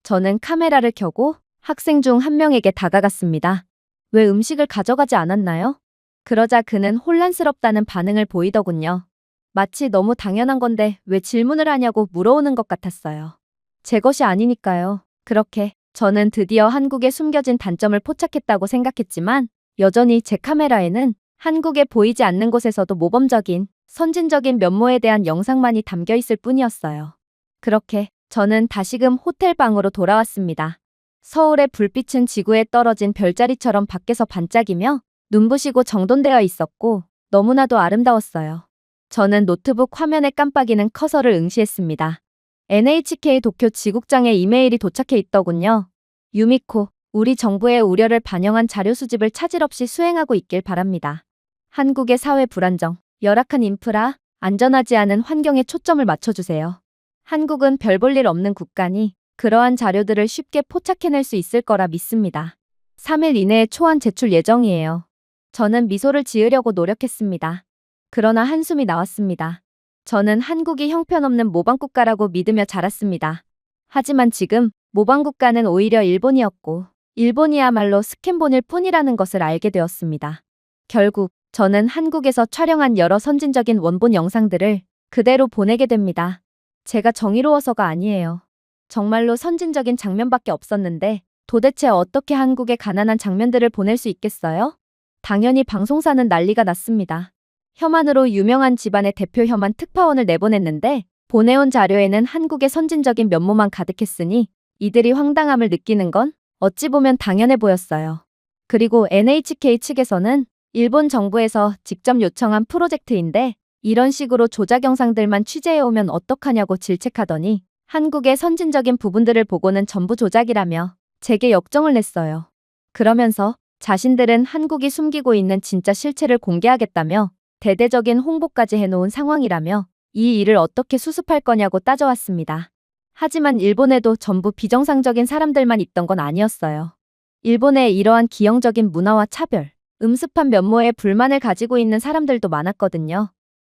저는 카메라를 켜고 학생 중 한 명에게 다가갔습니다. 왜 음식을 가져가지 않았나요? 그러자 그는 혼란스럽다는 반응을 보이더군요. 마치 너무 당연한 건데 왜 질문을 하냐고 물어오는 것 같았어요. 제 것이 아니니까요. 그렇게 저는 드디어 한국에 숨겨진 단점을 포착했다고 생각했지만 여전히 제 카메라에는 한국에 보이지 않는 곳에서도 모범적인, 선진적인 면모에 대한 영상만이 담겨 있을 뿐이었어요. 그렇게 저는 다시금 호텔 방으로 돌아왔습니다. 서울의 불빛은 지구에 떨어진 별자리처럼 밖에서 반짝이며 눈부시고 정돈되어 있었고 너무나도 아름다웠어요. 저는 노트북 화면에 깜빡이는 커서를 응시했습니다. NHK 도쿄 지국장에 이메일이 도착해 있더군요. 유미코, 우리 정부의 우려를 반영한 자료 수집을 차질 없이 수행하고 있길 바랍니다. 한국의 사회 불안정, 열악한 인프라, 안전하지 않은 환경에 초점을 맞춰주세요. 한국은 별 볼 일 없는 국가니 그러한 자료들을 쉽게 포착해낼 수 있을 거라 믿습니다. 3일 이내에 초안 제출 예정이에요. 저는 미소를 지으려고 노력했습니다. 그러나 한숨이 나왔습니다. 저는 한국이 형편없는 모방국가라고 믿으며 자랐습니다. 하지만 지금 모방국가는 오히려 일본이었고 일본이야말로 스캔본일 뿐이라는 것을 알게 되었습니다. 결국 저는 한국에서 촬영한 여러 선진적인 원본 영상들을 그대로 보내게 됩니다. 제가 정의로워서가 아니에요. 정말로 선진적인 장면밖에 없었는데 도대체 어떻게 한국의 가난한 장면들을 보낼 수 있겠어요? 당연히 방송사는 난리가 났습니다. 혐한으로 유명한 집안의 대표 혐한 특파원을 내보냈는데 보내온 자료에는 한국의 선진적인 면모만 가득했으니 이들이 황당함을 느끼는 건 어찌 보면 당연해 보였어요. 그리고 NHK 측에서는 일본 정부에서 직접 요청한 프로젝트인데 이런 식으로 조작 영상들만 취재해오면 어떡하냐고 질책하더니 한국의 선진적인 부분들을 보고는 전부 조작이라며 제게 역정을 냈어요. 그러면서 자신들은 한국이 숨기고 있는 진짜 실체를 공개하겠다며 대대적인 홍보까지 해놓은 상황이라며 이 일을 어떻게 수습할 거냐고 따져왔습니다. 하지만 일본에도 전부 비정상적인 사람들만 있던 건 아니었어요. 일본에 이러한 기형적인 문화와 차별, 음습한 면모에 불만을 가지고 있는 사람들도 많았거든요.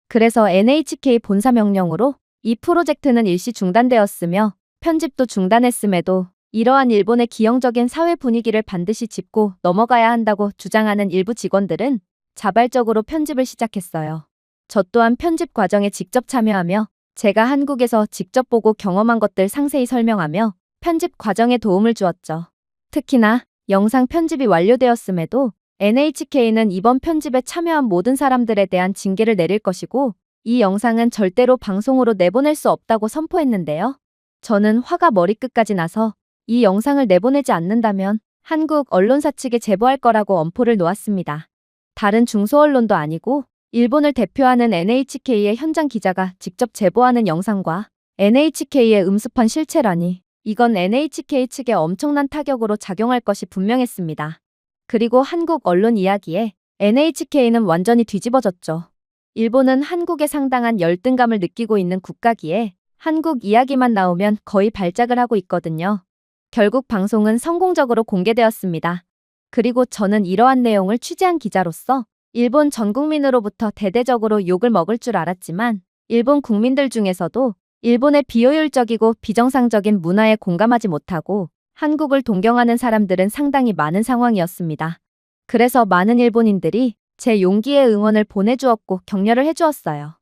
그래서 NHK 본사 명령으로 이 프로젝트는 일시 중단되었으며 편집도 중단했음에도 이러한 일본의 기형적인 사회 분위기를 반드시 짚고 넘어가야 한다고 주장하는 일부 직원들은 자발적으로 편집을 시작했어요. 저 또한 편집 과정에 직접 참여하며 제가 한국에서 직접 보고 경험한 것들 상세히 설명하며 편집 과정에 도움을 주었죠. 특히나 영상 편집이 완료되었음에도 NHK는 이번 편집에 참여한 모든 사람들에 대한 징계를 내릴 것이고 이 영상은 절대로 방송으로 내보낼 수 없다고 선포했는데요. 저는 화가 머리끝까지 나서 이 영상을 내보내지 않는다면 한국 언론사 측에 제보할 거라고 엄포를 놓았습니다. 다른 중소언론도 아니고 일본을 대표하는 NHK의 현장 기자가 직접 제보하는 영상과 NHK의 음습한 실체라니 이건 NHK 측에 엄청난 타격으로 작용할 것이 분명했습니다. 그리고 한국 언론 이야기에 NHK는 완전히 뒤집어졌죠. 일본은 한국에 상당한 열등감을 느끼고 있는 국가기에 한국 이야기만 나오면 거의 발작을 하고 있거든요. 결국 방송은 성공적으로 공개되었습니다. 그리고 저는 이러한 내용을 취재한 기자로서 일본 전 국민으로부터 대대적으로 욕을 먹을 줄 알았지만 일본 국민들 중에서도 일본의 비효율적이고 비정상적인 문화에 공감하지 못하고 한국을 동경하는 사람들은 상당히 많은 상황이었습니다. 그래서 많은 일본인들이 제 용기에 응원을 보내주었고 격려를 해주었어요.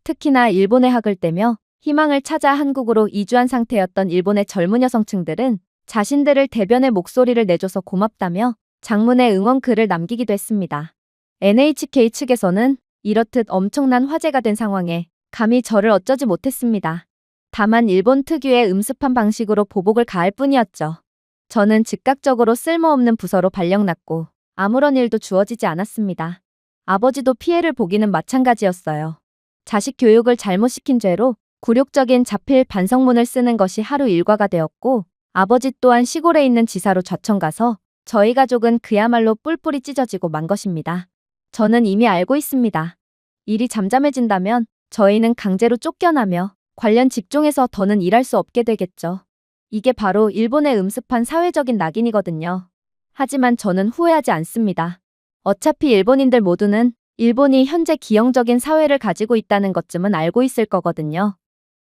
특히나 일본의 학을 떼며 희망을 찾아 한국으로 이주한 상태였던 일본의 젊은 여성층들은 자신들을 대변의 목소리를 내줘서 고맙다며 장문의 응원 글을 남기기도 했습니다. NHK 측에서는 이렇듯 엄청난 화제가 된 상황에 감히 저를 어쩌지 못했습니다. 다만 일본 특유의 음습한 방식으로 보복을 가할 뿐이었죠. 저는 즉각적으로 쓸모없는 부서로 발령났고 아무런 일도 주어지지 않았습니다. 아버지도 피해를 보기는 마찬가지였어요. 자식 교육을 잘못 시킨 죄로 굴욕적인 자필 반성문을 쓰는 것이 하루 일과가 되었고 아버지 또한 시골에 있는 지사로 좌천 가서 저희 가족은 그야말로 뿔뿔이 찢어지고 만 것입니다. 저는 이미 알고 있습니다. 일이 잠잠해진다면 저희는 강제로 쫓겨나며 관련 직종에서 더는 일할 수 없게 되겠죠. 이게 바로 일본의 음습한 사회적인 낙인이거든요. 하지만 저는 후회하지 않습니다. 어차피 일본인들 모두는 일본이 현재 기형적인 사회를 가지고 있다는 것쯤은 알고 있을 거거든요.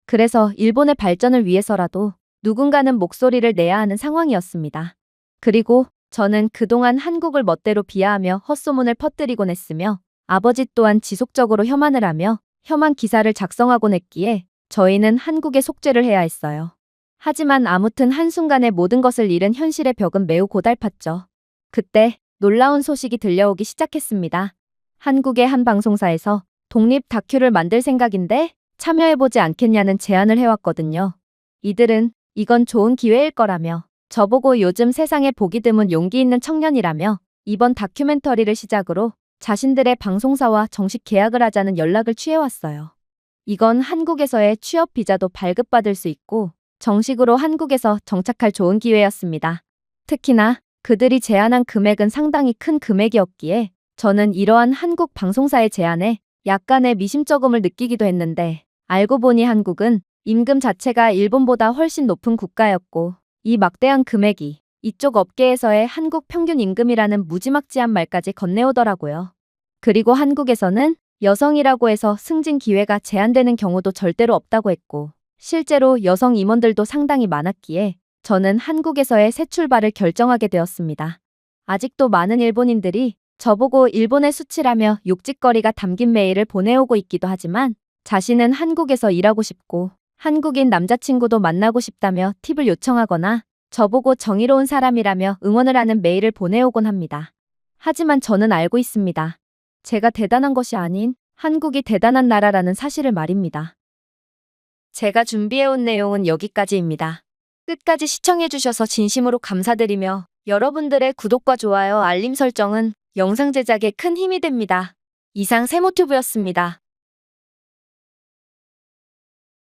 그래서 일본의 발전을 위해서라도 누군가는 목소리를 내야 하는 상황이었습니다. 그리고 저는 그동안 한국을 멋대로 비하하며 헛소문을 퍼뜨리곤 했으며 아버지 또한 지속적으로 혐한을 하며 혐한 기사를 작성하곤 했기에 저희는 한국에 속죄를 해야 했어요. 하지만 아무튼 한순간에 모든 것을 잃은 현실의 벽은 매우 고달팠죠. 그때 놀라운 소식이 들려오기 시작했습니다. 한국의 한 방송사에서 독립 다큐를 만들 생각인데 참여해보지 않겠냐는 제안을 해왔거든요. 이들은 이건 좋은 기회일 거라며 저보고 요즘 세상에 보기 드문 용기 있는 청년이라며 이번 다큐멘터리를 시작으로 자신들의 방송사와 정식 계약을 하자는 연락을 취해왔어요. 이건 한국에서의 취업 비자도 발급받을 수 있고 정식으로 한국에서 정착할 좋은 기회였습니다. 특히나 그들이 제안한 금액은 상당히 큰 금액이었기에 저는 이러한 한국 방송사의 제안에 약간의 미심쩍음을 느끼기도 했는데 알고 보니 한국은 임금 자체가 일본보다 훨씬 높은 국가였고 이 막대한 금액이 이쪽 업계에서의 한국 평균 임금이라는 무지막지한 말까지 건네오더라고요. 그리고 한국에서는 여성이라고 해서 승진 기회가 제한되는 경우도 절대로 없다고 했고 실제로 여성 임원들도 상당히 많았기에 저는 한국에서의 새 출발을 결정하게 되었습니다. 아직도 많은 일본인들이 저보고 일본의 수치라며 욕짓거리가 담긴 메일을 보내오고 있기도 하지만 자신은 한국에서 일하고 싶고 한국인 남자친구도 만나고 싶다며 팁을 요청하거나 저보고 정의로운 사람이라며 응원을 하는 메일을 보내오곤 합니다. 하지만 저는 알고 있습니다. 제가 대단한 것이 아닌 한국이 대단한 나라라는 사실을 말입니다. 제가 준비해온 내용은 여기까지입니다. 끝까지 시청해주셔서 진심으로 감사드리며 여러분들의 구독과 좋아요, 알림 설정은 영상 제작에 큰 힘이 됩니다. 이상 세모튜브였습니다.